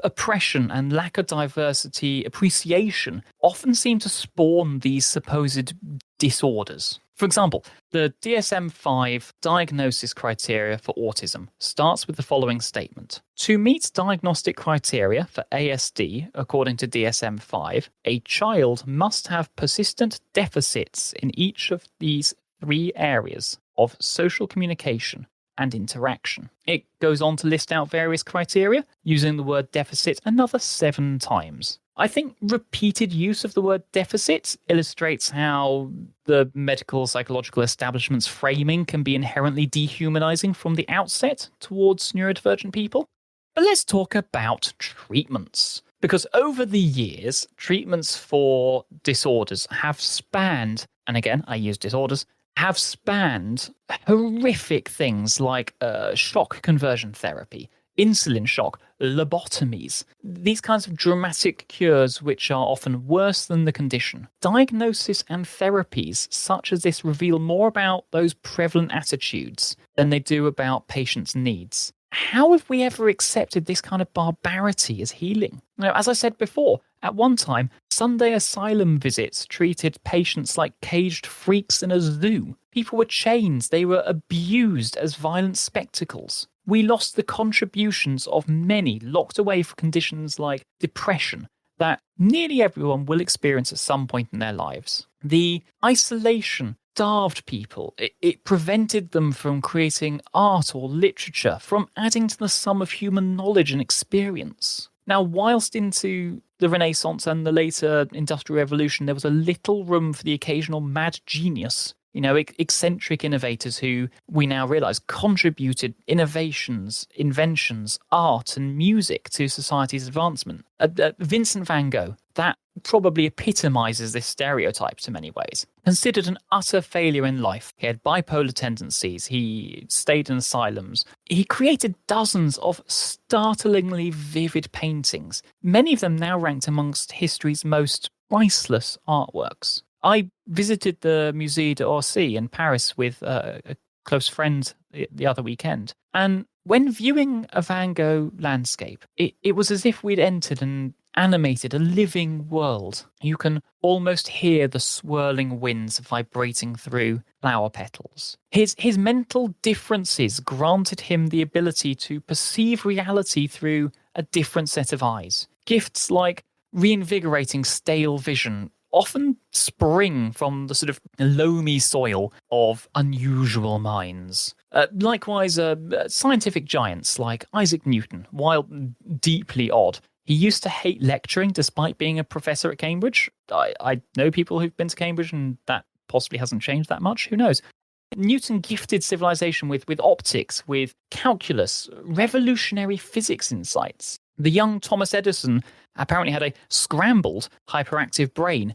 Oppression and lack of diversity appreciation often seem to spawn these supposed disorders. For example, the DSM-5 diagnosis criteria for autism starts with the following statement. To meet diagnostic criteria for ASD, according to DSM-5, a child must have persistent deficits in each of these three areas of social communication and interaction. It goes on to list out various criteria, using the word deficit another 7 times. I think repeated use of the word deficit illustrates how the medical psychological establishment's framing can be inherently dehumanizing from the outset towards neurodivergent people. But let's talk about treatments. Because over the years, treatments for disorders have spanned, and again, I use disorders, have spanned horrific things like shock conversion therapy, insulin shock, lobotomies, these kinds of dramatic cures which are often worse than the condition. Diagnosis and therapies such as this reveal more about those prevalent attitudes than they do about patients' needs. How have we ever accepted this kind of barbarity as healing? Now, as I said before, at one time, Sunday asylum visits treated patients like caged freaks in a zoo. People were chained, they were abused as violent spectacles. We lost the contributions of many locked away for conditions like depression that nearly everyone will experience at some point in their lives. The isolation starved people. It prevented them from creating art or literature, from adding to the sum of human knowledge and experience. Now, whilst into the Renaissance and the later Industrial Revolution, there was a little room for the occasional mad genius, eccentric innovators who we now realize contributed innovations, inventions, art, and music to society's advancement. Vincent van Gogh, that probably epitomizes this stereotype in many ways. Considered an utter failure in life, he had bipolar tendencies, he stayed in asylums. He created dozens of startlingly vivid paintings, many of them now ranked amongst history's most priceless artworks. I visited the Musée d'Orsay in Paris with a close friend the other weekend, and when viewing a Van Gogh landscape, it was as if we'd entered and animated a living world. You can almost hear the swirling winds vibrating through flower petals. His mental differences granted him the ability to perceive reality through a different set of eyes. Gifts like reinvigorating stale vision often spring from the sort of loamy soil of unusual minds. Likewise, scientific giants like Isaac Newton, while deeply odd, he used to hate lecturing despite being a professor at Cambridge. I know people who've been to Cambridge and that possibly hasn't changed that much. Who knows? Newton gifted civilization with optics, with calculus, revolutionary physics insights. The young Thomas Edison apparently had a scrambled hyperactive brain.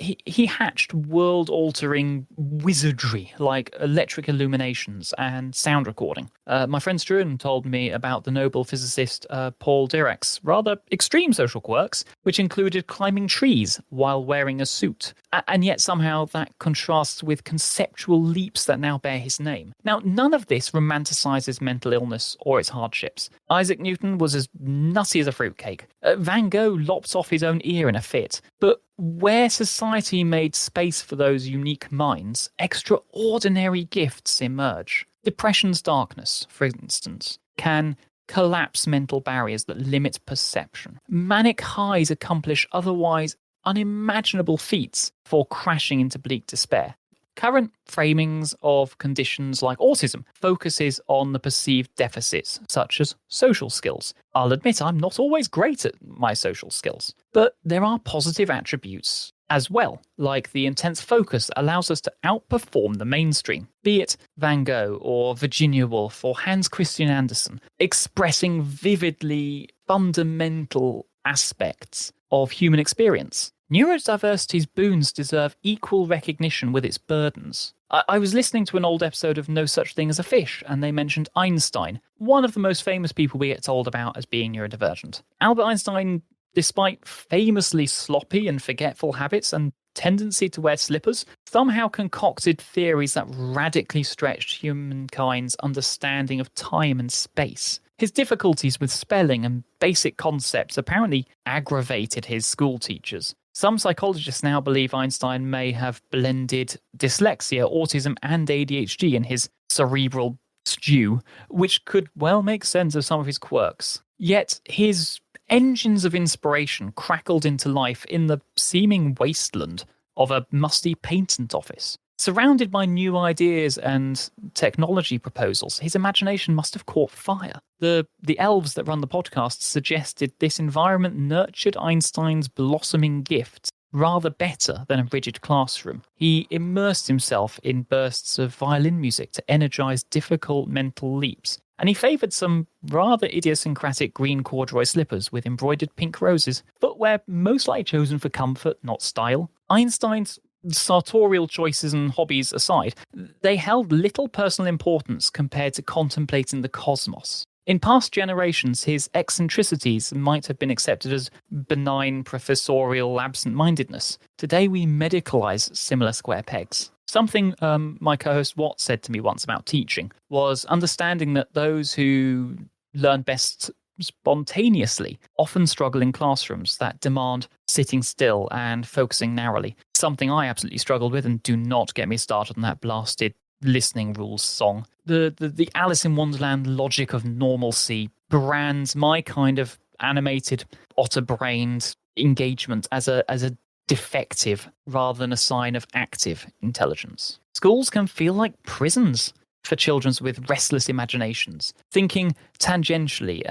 He hatched world-altering wizardry like electric illuminations and sound recording. My friend Struan told me about the Nobel physicist Paul Dirac's rather extreme social quirks, which included climbing trees while wearing a suit. And yet somehow that contrasts with conceptual leaps that now bear his name. Now, none of this romanticizes mental illness or its hardships. Isaac Newton was as nutty as a fruitcake. Van Gogh lopped off his own ear in a fit. But where society made space for those unique minds, extraordinary gifts emerge. Depression's darkness, for instance, can collapse mental barriers that limit perception. Manic highs accomplish otherwise unimaginable feats before crashing into bleak despair. Current framings of conditions like autism focuses on the perceived deficits, such as social skills. I'll admit I'm not always great at my social skills, but there are positive attributes as well, like the intense focus that allows us to outperform the mainstream, be it Van Gogh or Virginia Woolf or Hans Christian Andersen, expressing vividly fundamental aspects of human experience. Neurodiversity's boons deserve equal recognition with its burdens. I was listening to an old episode of No Such Thing as a Fish, and they mentioned Einstein, one of the most famous people we get told about as being neurodivergent. Albert Einstein, despite famously sloppy and forgetful habits and tendency to wear slippers, somehow concocted theories that radically stretched humankind's understanding of time and space. His difficulties with spelling and basic concepts apparently aggravated his school teachers. Some psychologists now believe Einstein may have blended dyslexia, autism, and ADHD in his cerebral stew, which could well make sense of some of his quirks. Yet his engines of inspiration crackled into life in the seeming wasteland of a musty patent office. Surrounded by new ideas and technology proposals, his imagination must have caught fire. The elves that run the podcast suggested this environment nurtured Einstein's blossoming gifts rather better than a rigid classroom. He immersed himself in bursts of violin music to energize difficult mental leaps, and he favoured some rather idiosyncratic green corduroy slippers with embroidered pink roses, footwear most likely chosen for comfort, not style. Einstein's sartorial choices and hobbies aside, they held little personal importance compared to contemplating the cosmos. In past generations, his eccentricities might have been accepted as benign professorial absent-mindedness. Today we medicalise similar square pegs. Something my co-host Watt said to me once about teaching was understanding that those who learn best spontaneously often struggle in classrooms that demand sitting still and focusing narrowly. Something I absolutely struggled with, and do not get me started on that blasted listening rules song. The Alice in Wonderland logic of normalcy brands my kind of animated, otter-brained engagement as a defective rather than a sign of active intelligence. Schools can feel like prisons for children with restless imaginations, thinking tangentially,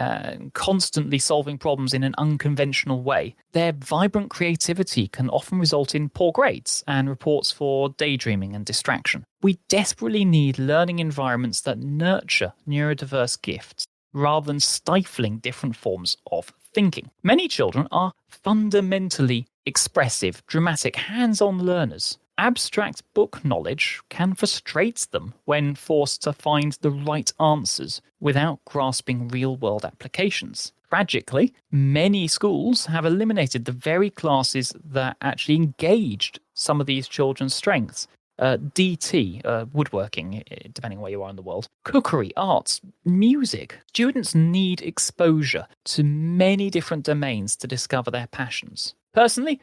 constantly solving problems in an unconventional way. Their vibrant creativity can often result in poor grades and reports for daydreaming and distraction. We desperately need learning environments that nurture neurodiverse gifts rather than stifling different forms of thinking. Many children are fundamentally expressive, dramatic, hands-on learners. Abstract book knowledge can frustrate them when forced to find the right answers without grasping real-world applications. Tragically, many schools have eliminated the very classes that actually engaged some of these children's strengths. DT, woodworking, depending on where you are in the world, cookery, arts, music. Students need exposure to many different domains to discover their passions. Personally,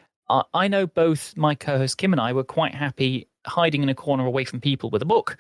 I know both my co-host Kim and I were quite happy hiding in a corner away from people with a book,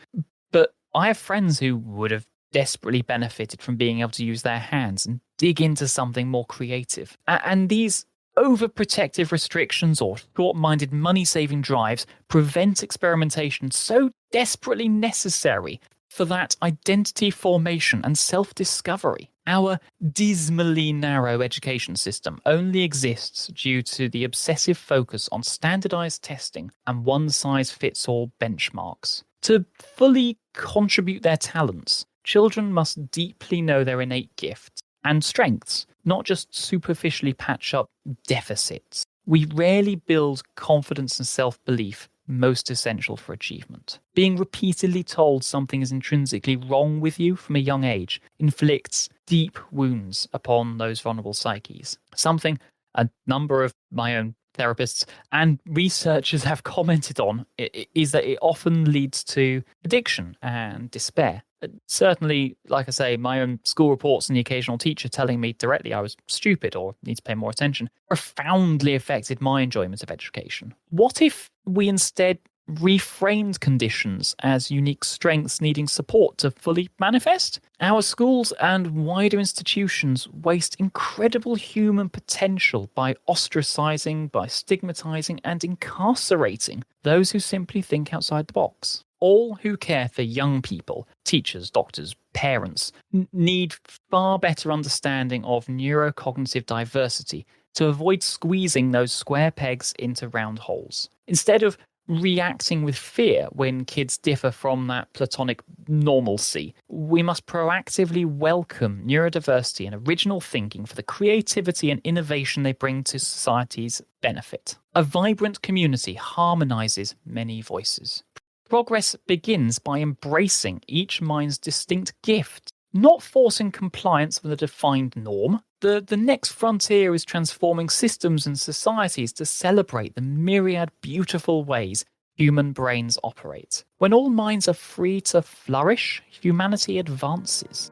but I have friends who would have desperately benefited from being able to use their hands and dig into something more creative. And these overprotective restrictions or short-minded money-saving drives prevent experimentation so desperately necessary for that identity formation and self-discovery. Our dismally narrow education system only exists due to the obsessive focus on standardized testing and one-size-fits-all benchmarks. To fully contribute their talents, children must deeply know their innate gifts and strengths, not just superficially patch up deficits. We rarely build confidence and self-belief most essential for achievement. Being repeatedly told something is intrinsically wrong with you from a young age inflicts deep wounds upon those vulnerable psyches. Something a number of my own therapists and researchers have commented on is that it often leads to addiction and despair. Certainly, like I say, my own school reports and the occasional teacher telling me directly I was stupid or need to pay more attention profoundly affected my enjoyment of education. What if we instead reframed conditions as unique strengths needing support to fully manifest? Our schools and wider institutions waste incredible human potential by ostracizing, by stigmatizing, and incarcerating those who simply think outside the box. All who care for young people, teachers, doctors, parents, need far better understanding of neurocognitive diversity to avoid squeezing those square pegs into round holes. Instead of reacting with fear when kids differ from that platonic normalcy, we must proactively welcome neurodiversity and original thinking for the creativity and innovation they bring to society's benefit. A vibrant community harmonizes many voices. Progress begins by embracing each mind's distinct gift, not forcing compliance with a defined norm. The next frontier is transforming systems and societies to celebrate the myriad beautiful ways human brains operate. When all minds are free to flourish, humanity advances.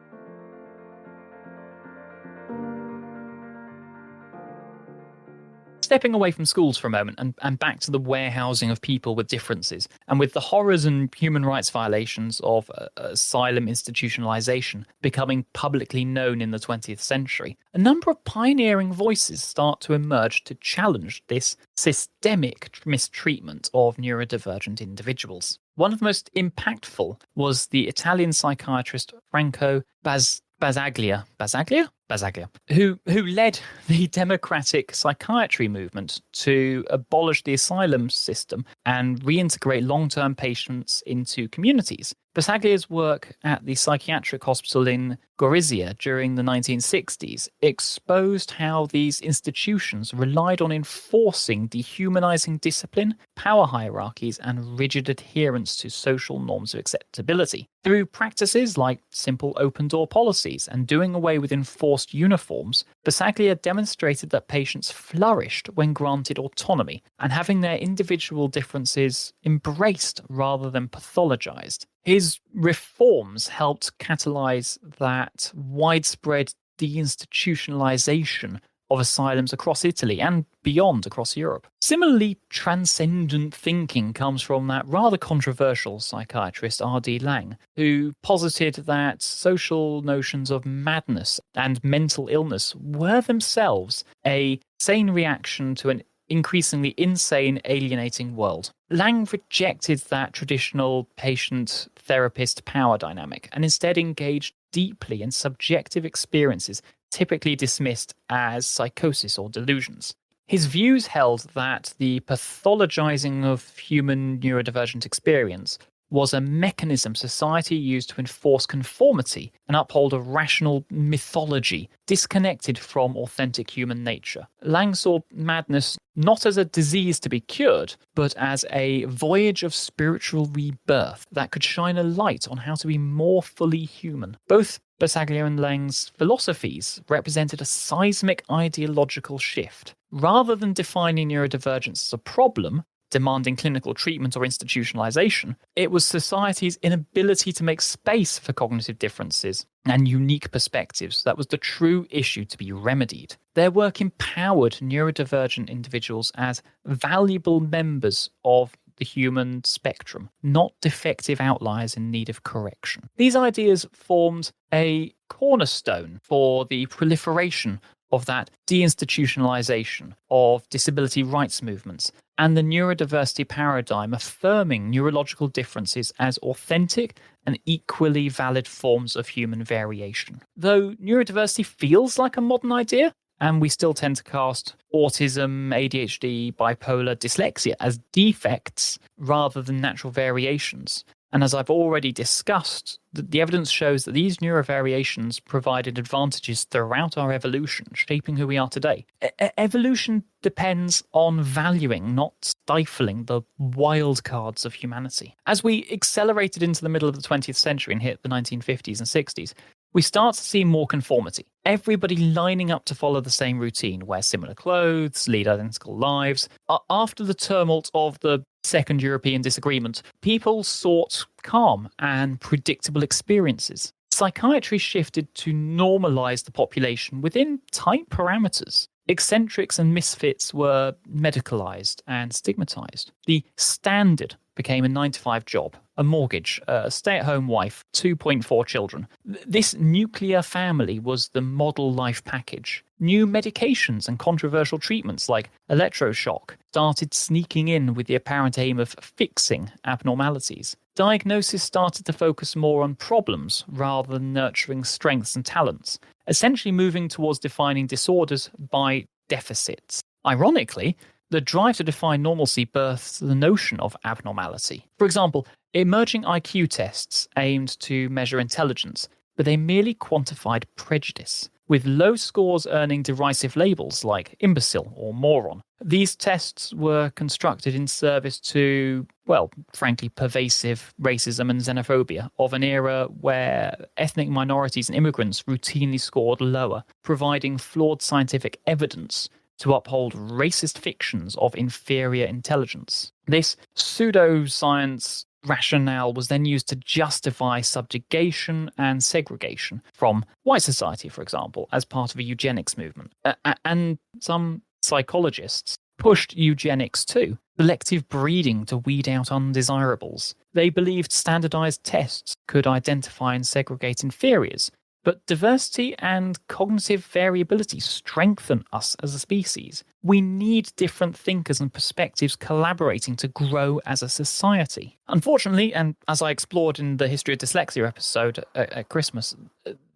Stepping away from schools for a moment and back to the warehousing of people with differences, and with the horrors and human rights violations of asylum institutionalization becoming publicly known in the 20th century, a number of pioneering voices start to emerge to challenge this systemic mistreatment of neurodivergent individuals. One of the most impactful was the Italian psychiatrist Franco Basaglia, who led the democratic psychiatry movement to abolish the asylum system and reintegrate long-term patients into communities. Basaglia's work at the psychiatric hospital in Gorizia during the 1960s exposed how these institutions relied on enforcing dehumanizing discipline, power hierarchies, and rigid adherence to social norms of acceptability. Through practices like simple open-door policies and doing away with enforced uniforms, Basaglia demonstrated that patients flourished when granted autonomy and having their individual differences embraced rather than pathologized. His reforms helped catalyze that widespread deinstitutionalization of asylums across Italy and beyond across Europe. Similarly, transcendent thinking comes from that rather controversial psychiatrist R.D. Laing, who posited that social notions of madness and mental illness were themselves a sane reaction to an increasingly insane, alienating world. Lang rejected that traditional patient-therapist power dynamic and instead engaged deeply in subjective experiences typically dismissed as psychosis or delusions. His views held that the pathologizing of human neurodivergent experience was a mechanism society used to enforce conformity and uphold a rational mythology disconnected from authentic human nature. Lang saw madness not as a disease to be cured, but as a voyage of spiritual rebirth that could shine a light on how to be more fully human. Both Basaglia and Lang's philosophies represented a seismic ideological shift. Rather than defining neurodivergence as a problem, demanding clinical treatment or institutionalization, it was society's inability to make space for cognitive differences and unique perspectives that was the true issue to be remedied. Their work empowered neurodivergent individuals as valuable members of the human spectrum, not defective outliers in need of correction. These ideas formed a cornerstone for the proliferation of that deinstitutionalization of disability rights movements and the neurodiversity paradigm affirming neurological differences as authentic and equally valid forms of human variation. Though neurodiversity feels like a modern idea, and we still tend to cast autism, ADHD, bipolar, dyslexia as defects rather than natural variations. And as I've already discussed, the evidence shows that these neurovariations provided advantages throughout our evolution, shaping who we are today. Evolution depends on valuing, not stifling, the wild cards of humanity. As we accelerated into the middle of the 20th century and hit the 1950s and 60s, we start to see more conformity. Everybody lining up to follow the same routine, wear similar clothes, lead identical lives. After the tumult of the Second European Disagreement, people sought calm and predictable experiences. Psychiatry shifted to normalize the population within tight parameters. Eccentrics and misfits were medicalized and stigmatized. The standard became a 9-to-5 job, a mortgage, a stay-at-home wife, 2.4 children. This nuclear family was the model life package. New medications and controversial treatments like electroshock started sneaking in with the apparent aim of fixing abnormalities. Diagnosis started to focus more on problems rather than nurturing strengths and talents, essentially moving towards defining disorders by deficits. Ironically, the drive to define normalcy births the notion of abnormality. For example, emerging IQ tests aimed to measure intelligence, but they merely quantified prejudice, with low scores earning derisive labels like imbecile or moron. These tests were constructed in service to, well, frankly, pervasive racism and xenophobia of an era where ethnic minorities and immigrants routinely scored lower, providing flawed scientific evidence to uphold racist fictions of inferior intelligence. This pseudoscience rationale was then used to justify subjugation and segregation from white society, for example, as part of a eugenics movement. And some psychologists pushed eugenics too, selective breeding to weed out undesirables. They believed standardized tests could identify and segregate inferiors, but diversity and cognitive variability strengthen us as a species. We need different thinkers and perspectives collaborating to grow as a society. Unfortunately, and as I explored in the History of Dyslexia episode at Christmas,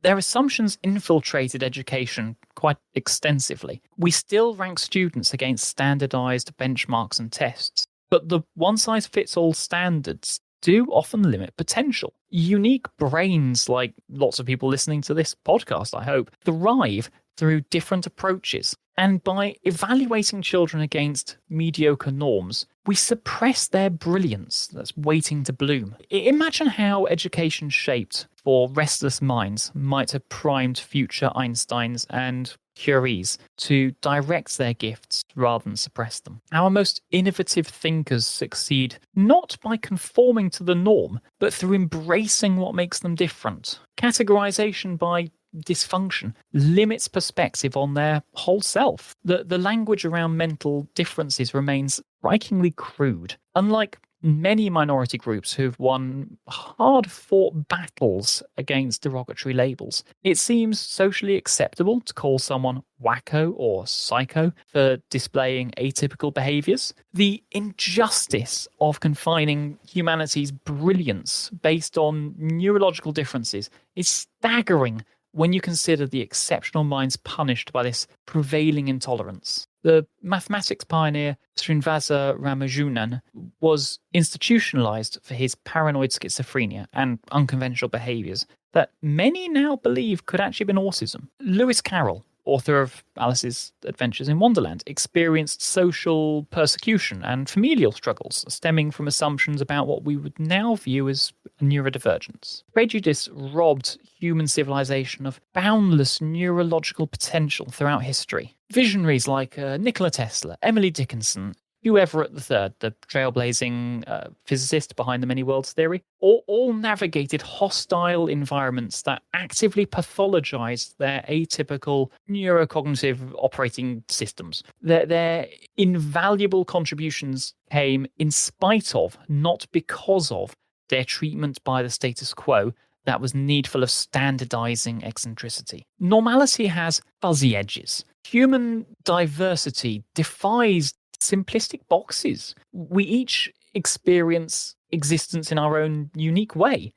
their assumptions infiltrated education quite extensively. We still rank students against standardized benchmarks and tests, but the one-size-fits-all standards do often limit potential. Unique brains, like lots of people listening to this podcast, I hope, thrive through different approaches. And by evaluating children against mediocre norms, we suppress their brilliance that's waiting to bloom. Imagine how education shaped for restless minds might have primed future Einsteins and Curies to direct their gifts rather than suppress them. Our most innovative thinkers succeed not by conforming to the norm, but through embracing what makes them different. Categorization by dysfunction limits perspective on their whole self. The language around mental differences remains strikingly crude. Unlike many minority groups who've won hard-fought battles against derogatory labels. It seems socially acceptable to call someone wacko or psycho for displaying atypical behaviors. The injustice of confining humanity's brilliance based on neurological differences is staggering when you consider the exceptional minds punished by this prevailing intolerance. The mathematics pioneer Srinivasa Ramanujan was institutionalized for his paranoid schizophrenia and unconventional behaviors that many now believe could actually have been autism. Lewis Carroll, author of Alice's Adventures in Wonderland, experienced social persecution and familial struggles stemming from assumptions about what we would now view as neurodivergence. Prejudice robbed human civilization of boundless neurological potential throughout history. Visionaries like Nikola Tesla, Emily Dickinson, Hugh Everett III, the trailblazing physicist behind the many worlds theory, all navigated hostile environments that actively pathologized their atypical neurocognitive operating systems. Their invaluable contributions came in spite of, not because of, their treatment by the status quo that was needful of standardizing eccentricity. Normality has fuzzy edges. Human diversity defies simplistic boxes. We each experience existence in our own unique way.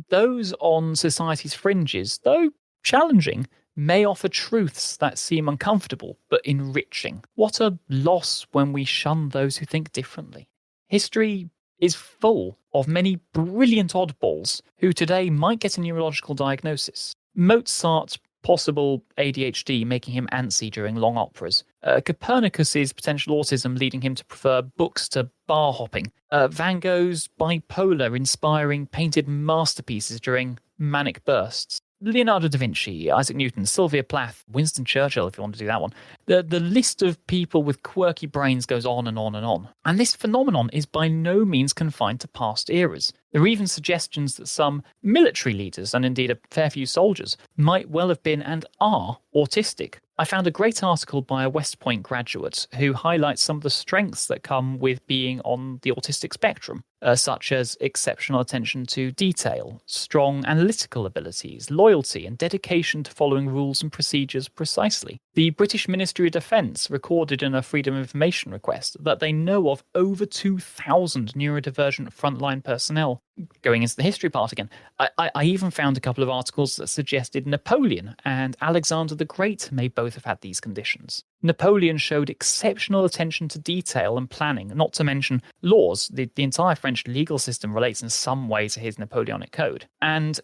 Those on society's fringes, though challenging, may offer truths that seem uncomfortable but enriching. What a loss when we shun those who think differently. History is full of many brilliant oddballs who today might get a neurological diagnosis. Mozart's possible ADHD making him antsy during long operas. Copernicus's potential autism leading him to prefer books to bar hopping. Van Gogh's bipolar inspiring painted masterpieces during manic bursts. Leonardo da Vinci, Isaac Newton, Sylvia Plath, Winston Churchill, if you want to do that one. The list of people with quirky brains goes on and on and on. And this phenomenon is by no means confined to past eras. There are even suggestions that some military leaders, and indeed a fair few soldiers, might well have been and are autistic. I found a great article by a West Point graduate who highlights some of the strengths that come with being on the autistic spectrum, such as exceptional attention to detail, strong analytical abilities, loyalty, and dedication to following rules and procedures precisely. The British Ministry of Defence recorded in a Freedom of Information request that they know of over 2,000 neurodivergent frontline personnel. Going into the history part again, I even found a couple of articles that suggested Napoleon and Alexander the Great may both have had these conditions. Napoleon showed exceptional attention to detail and planning, not to mention laws. The entire French legal system relates in some way to his Napoleonic Code. And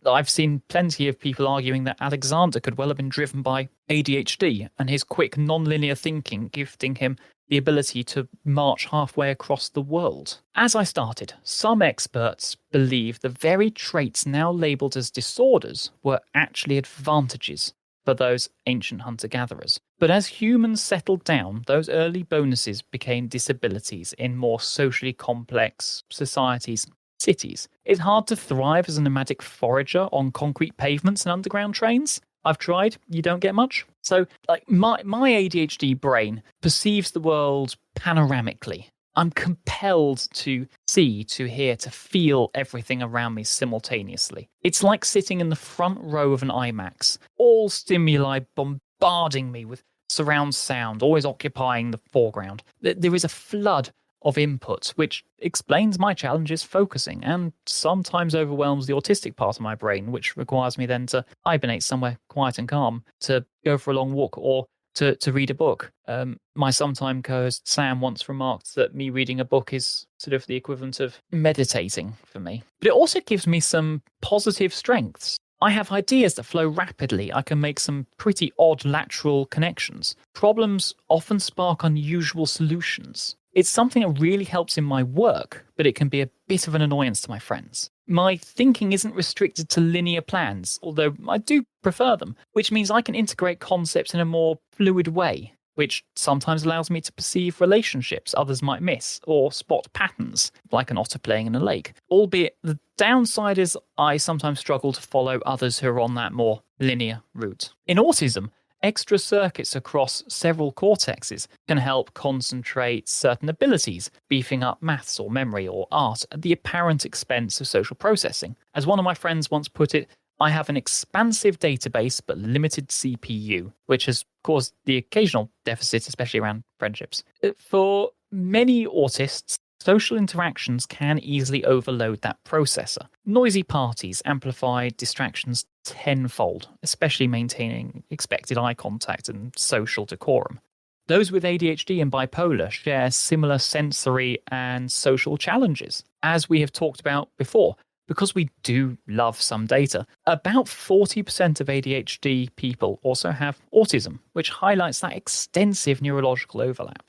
I've seen plenty of people arguing that Alexander could well have been driven by ADHD and his quick non-linear thinking gifting him the ability to march halfway across the world. As I started, some experts believe the very traits now labelled as disorders were actually advantages for those ancient hunter-gatherers. But as humans settled down, those early bonuses became disabilities in more socially complex societies, cities. It's hard to thrive as a nomadic forager on concrete pavements and underground trains. I've tried, you don't get much. So, my ADHD brain perceives the world panoramically. I'm compelled to see, to hear, to feel everything around me simultaneously. It's like sitting in the front row of an IMAX, all stimuli bombarding me with surround sound, always occupying the foreground. There is a flood of input, which explains my challenges focusing and sometimes overwhelms the autistic part of my brain, which requires me then to hibernate somewhere quiet and calm, to go for a long walk or to read a book. My sometime co-host Sam once remarked that me reading a book is sort of the equivalent of meditating for me. But it also gives me some positive strengths. I have ideas that flow rapidly. I can make some pretty odd lateral connections. Problems often spark unusual solutions. It's something that really helps in my work, but it can be a bit of an annoyance to my friends. My thinking isn't restricted to linear plans, although I do prefer them, which means I can integrate concepts in a more fluid way, which sometimes allows me to perceive relationships others might miss, or spot patterns, like an otter playing in a lake. Albeit the downside is I sometimes struggle to follow others who are on that more linear route. In autism, Extra circuits across several cortexes can help concentrate certain abilities, beefing up maths or memory or art at the apparent expense of social processing. As one of my friends once put it, I have an expansive database but limited CPU, which has caused the occasional deficit, especially around friendships. For many autists, social interactions can easily overload that processor. Noisy parties amplify distractions tenfold, especially maintaining expected eye contact and social decorum. Those with ADHD and bipolar share similar sensory and social challenges. As we have talked about before, because we do love some data, about 40% of ADHD people also have autism, which highlights that extensive neurological overlap.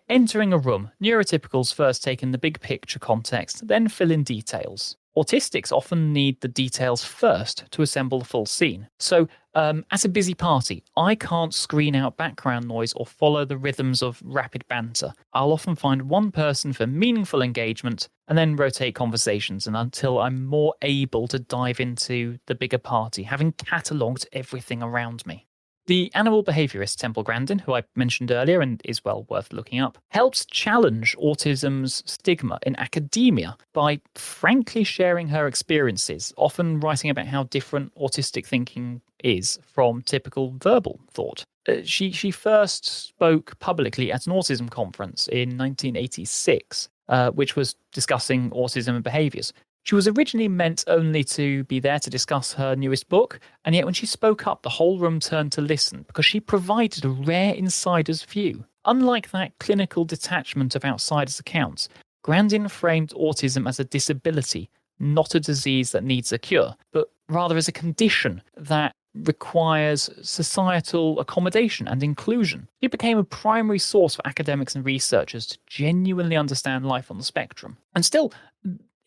Entering a room, neurotypicals first take in the big picture context, then fill in details. Autistics often need the details first to assemble the full scene. So, at a busy party, I can't screen out background noise or follow the rhythms of rapid banter. I'll often find one person for meaningful engagement and then rotate conversations until I'm more able to dive into the bigger party, having catalogued everything around me. The animal behaviourist Temple Grandin, who I mentioned earlier and is well worth looking up, helps challenge autism's stigma in academia by frankly sharing her experiences, often writing about how different autistic thinking is from typical verbal thought. She first spoke publicly at an autism conference in 1986, which was discussing autism and behaviours. She was originally meant only to be there to discuss her newest book, and yet when she spoke up, the whole room turned to listen because she provided a rare insider's view. Unlike that clinical detachment of outsiders' accounts, Grandin framed autism as a disability, not a disease that needs a cure, but rather as a condition that requires societal accommodation and inclusion. It became a primary source for academics and researchers to genuinely understand life on the spectrum. And still,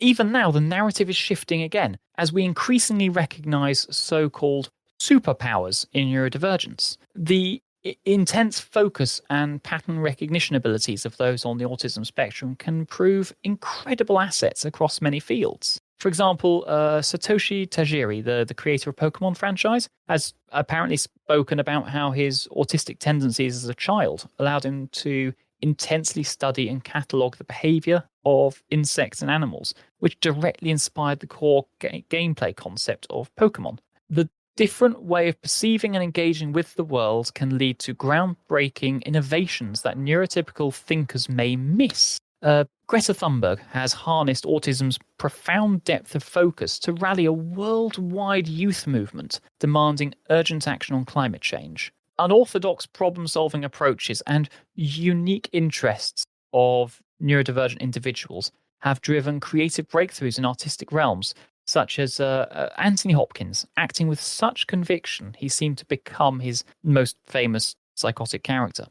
even now, the narrative is shifting again as we increasingly recognize so-called superpowers in neurodivergence. The intense focus and pattern recognition abilities of those on the autism spectrum can prove incredible assets across many fields. For example, Satoshi Tajiri, the creator of Pokemon franchise, has apparently spoken about how his autistic tendencies as a child allowed him to intensely study and catalogue the behaviour of insects and animals, which directly inspired the core gameplay concept of Pokemon. The different way of perceiving and engaging with the world can lead to groundbreaking innovations that neurotypical thinkers may miss. Greta Thunberg has harnessed autism's profound depth of focus to rally a worldwide youth movement demanding urgent action on climate change. Unorthodox problem-solving approaches and unique interests of neurodivergent individuals have driven creative breakthroughs in artistic realms, such as Anthony Hopkins, acting with such conviction he seemed to become his most famous psychotic character.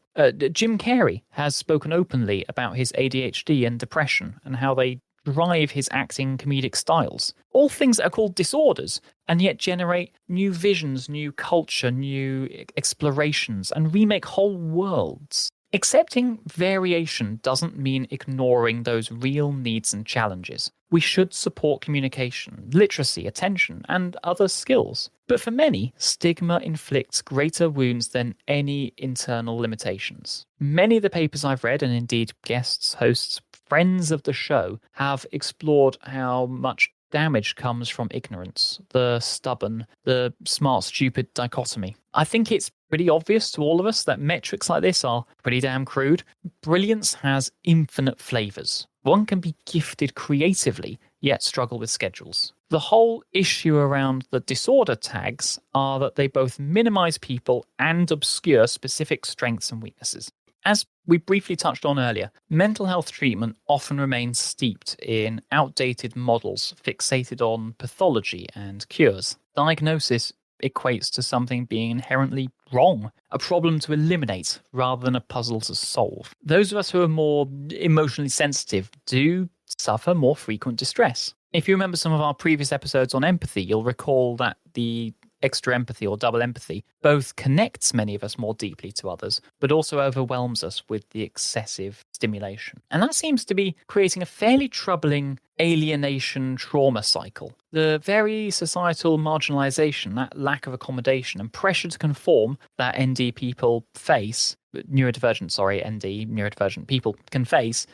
Jim Carrey has spoken openly about his ADHD and depression and how they drive his acting comedic styles. All things that are called disorders, and yet generate new visions, new culture, new explorations, and remake whole worlds. Accepting variation doesn't mean ignoring those real needs and challenges. We should support communication, literacy, attention, and other skills. But for many, stigma inflicts greater wounds than any internal limitations. Many of the papers I've read, and indeed guests, hosts, friends of the show, have explored how much damage comes from ignorance, the stubborn, the smart-stupid dichotomy. I think it's pretty obvious to all of us that metrics like this are pretty damn crude. Brilliance has infinite flavours. One can be gifted creatively, yet struggle with schedules. The whole issue around the disorder tags are that they both minimise people and obscure specific strengths and weaknesses. As we briefly touched on earlier, mental health treatment often remains steeped in outdated models fixated on pathology and cures. Diagnosis equates to something being inherently wrong, a problem to eliminate rather than a puzzle to solve. Those of us who are more emotionally sensitive do suffer more frequent distress. If you remember some of our previous episodes on empathy, you'll recall that the extra empathy or double empathy both connects many of us more deeply to others, but also overwhelms us with the excessive stimulation. And that seems to be creating a fairly troubling alienation trauma cycle. The very societal marginalization, that lack of accommodation and pressure to conform that ND people face, neurodivergent people can face,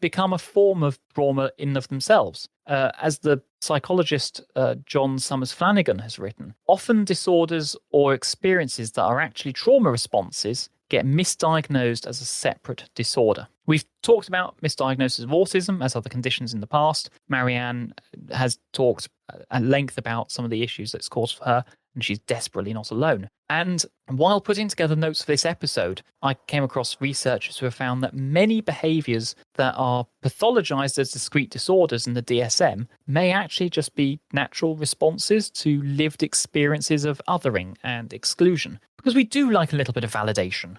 become a form of trauma in and of themselves. As the psychologist John Summers Flanagan has written, often disorders or experiences that are actually trauma responses get misdiagnosed as a separate disorder. We've talked about misdiagnosis of autism as other conditions in the past. Marianne has talked at length about some of the issues that's caused for her, and she's desperately not alone. And while putting together notes for this episode, I came across researchers who have found that many behaviours that are pathologized as discrete disorders in the DSM may actually just be natural responses to lived experiences of othering and exclusion. Because we do like a little bit of validation.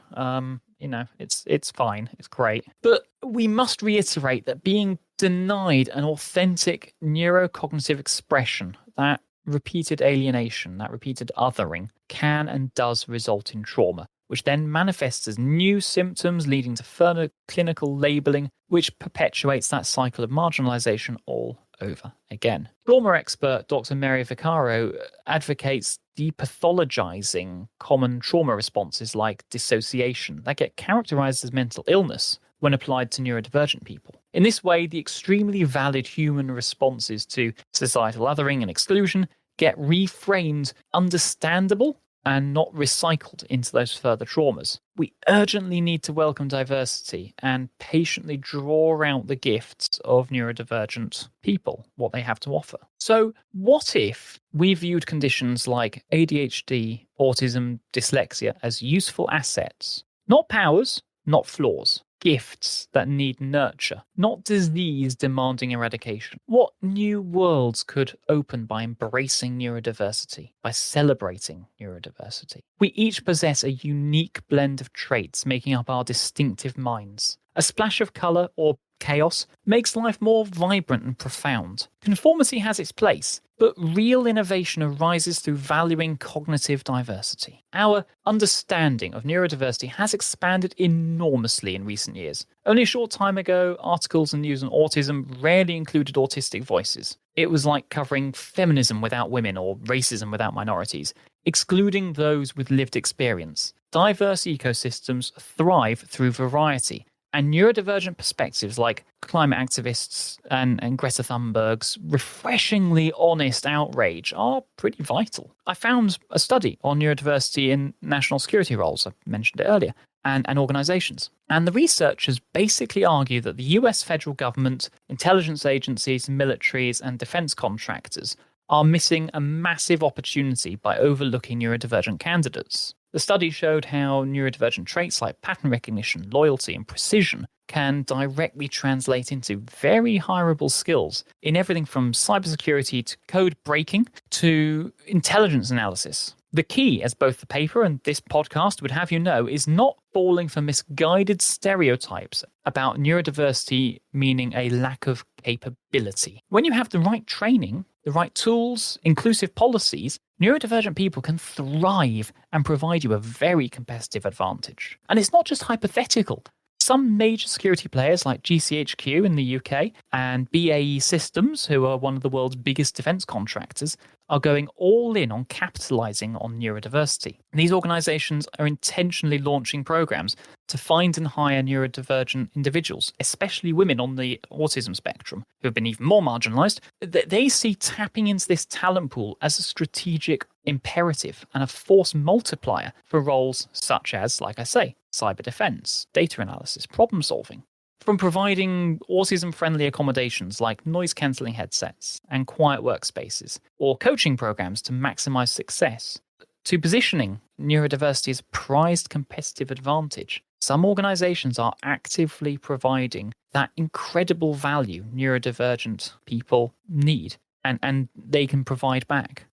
It's fine, it's great. But we must reiterate that being denied an authentic neurocognitive expression, that repeated alienation, that repeated othering, can and does result in trauma, which then manifests as new symptoms leading to further clinical labelling, which perpetuates that cycle of marginalisation all over again. Trauma expert Dr. Mary Vaccaro advocates depathologizing common trauma responses like dissociation that get characterized as mental illness when applied to neurodivergent people. In this way, the extremely valid human responses to societal othering and exclusion get reframed understandable and not recycled into those further traumas. We urgently need to welcome diversity and patiently draw out the gifts of neurodivergent people, what they have to offer. So what if we viewed conditions like ADHD, autism, dyslexia as useful assets, not powers, not flaws, gifts that need nurture, not disease demanding eradication? What new worlds could open by embracing neurodiversity, by celebrating neurodiversity? We each possess a unique blend of traits making up our distinctive minds. A splash of colour or chaos makes life more vibrant and profound. Conformity has its place, but real innovation arises through valuing cognitive diversity. Our understanding of neurodiversity has expanded enormously in recent years. Only a short time ago, articles and news on autism rarely included autistic voices. It was like covering feminism without women or racism without minorities, excluding those with lived experience. Diverse ecosystems thrive through variety, and neurodivergent perspectives like climate activists and Greta Thunberg's refreshingly honest outrage are pretty vital. I found a study on neurodiversity in national security roles, I mentioned it earlier, and organizations. And the researchers basically argue that the US federal government, intelligence agencies, militaries, and defense contractors are missing a massive opportunity by overlooking neurodivergent candidates. The study showed how neurodivergent traits like pattern recognition, loyalty, and precision can directly translate into very hireable skills in everything from cybersecurity to code breaking to intelligence analysis. The key, as both the paper and this podcast would have you know, is not falling for misguided stereotypes about neurodiversity meaning a lack of capability. When you have the right training, the right tools, inclusive policies, neurodivergent people can thrive and provide you a very competitive advantage. And it's not just hypothetical. Some major security players like GCHQ in the UK and BAE Systems, who are one of the world's biggest defense contractors, are going all in on capitalizing on neurodiversity. These organizations are intentionally launching programs to find and hire neurodivergent individuals, especially women on the autism spectrum, who have been even more marginalized. They see tapping into this talent pool as a strategic imperative and a force multiplier for roles such as, like I say, cyber defense, data analysis, problem solving. From providing autism-friendly accommodations like noise-cancelling headsets and quiet workspaces, or coaching programs to maximize success, to positioning neurodiversity as a prized competitive advantage, some organizations are actively providing that incredible value neurodivergent people need. And they can provide back.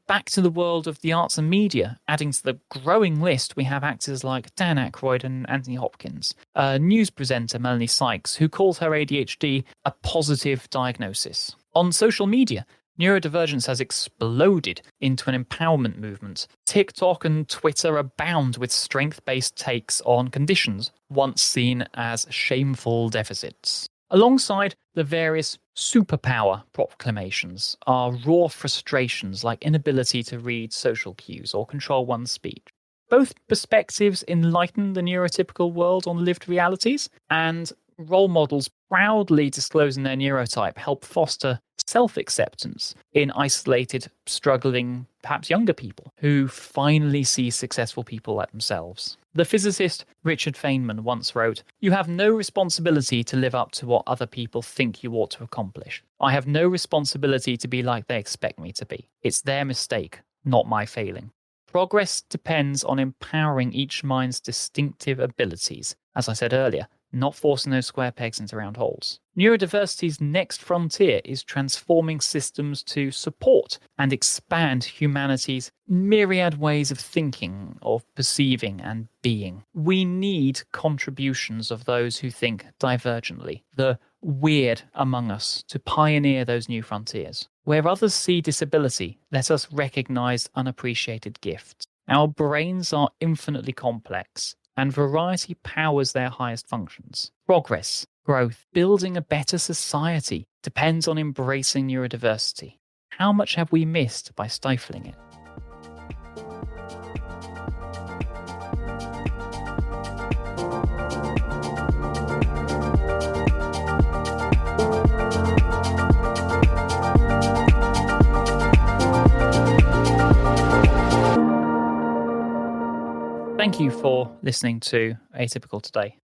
Back to the world of the arts and media, adding to the growing list, we have actors like Dan Aykroyd and Anthony Hopkins, news presenter Melanie Sykes, who calls her ADHD a positive diagnosis. On social media, Neurodivergence has exploded into an empowerment movement. TikTok and Twitter abound with strength-based takes on conditions once seen as shameful deficits. Alongside the various superpower proclamations are raw frustrations like inability to read social cues or control one's speech. Both perspectives enlighten the neurotypical world on lived realities, and role models proudly disclosing their neurotype help foster self-acceptance in isolated, struggling, perhaps younger people who finally see successful people like themselves. The physicist Richard Feynman once wrote, "You have no responsibility to live up to what other people think you ought to accomplish. I have no responsibility to be like they expect me to be. It's their mistake, not my failing." Progress depends on empowering each mind's distinctive abilities, as I said earlier, not forcing those square pegs into round holes. Neurodiversity's next frontier is transforming systems to support and expand humanity's myriad ways of thinking, of perceiving and being. We need contributions of those who think divergently, the weird among us, to pioneer those new frontiers. Where others see disability, let us recognize unappreciated gifts. Our brains are infinitely complex, and variety powers their highest functions. Progress, growth, building a better society depends on embracing neurodiversity. How much have we missed by stifling it? Thank you for listening to Atypical today.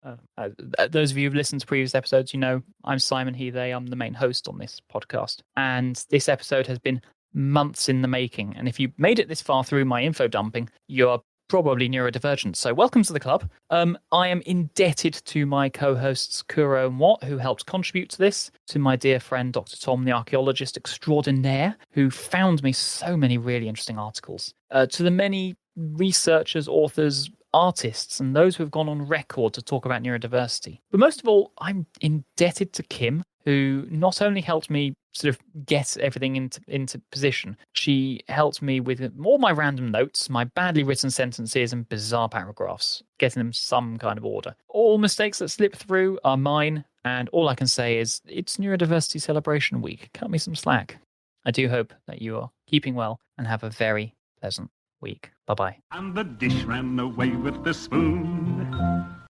Those of you who've listened to previous episodes, you know I'm Simon He, they. I'm the main host on this podcast. And this episode has been months in the making. And if you made it this far through my info dumping, you're probably neurodivergent. So welcome to the club. I am indebted to my co-hosts Kuro and Watt, who helped contribute to this, to my dear friend Dr. Tom, the archaeologist extraordinaire, who found me so many really interesting articles, to the many researchers, authors, artists, and those who have gone on record to talk about neurodiversity. But most of all, I'm indebted to Kim, who not only helped me sort of get everything into position, she helped me with all my random notes, my badly written sentences, and bizarre paragraphs, getting them some kind of order. All mistakes that slip through are mine, and all I can say is it's Neurodiversity Celebration Week. Cut me some slack. I do hope that you are keeping well and have a very pleasant week. Bye-bye.
And the dish ran away with the spoon.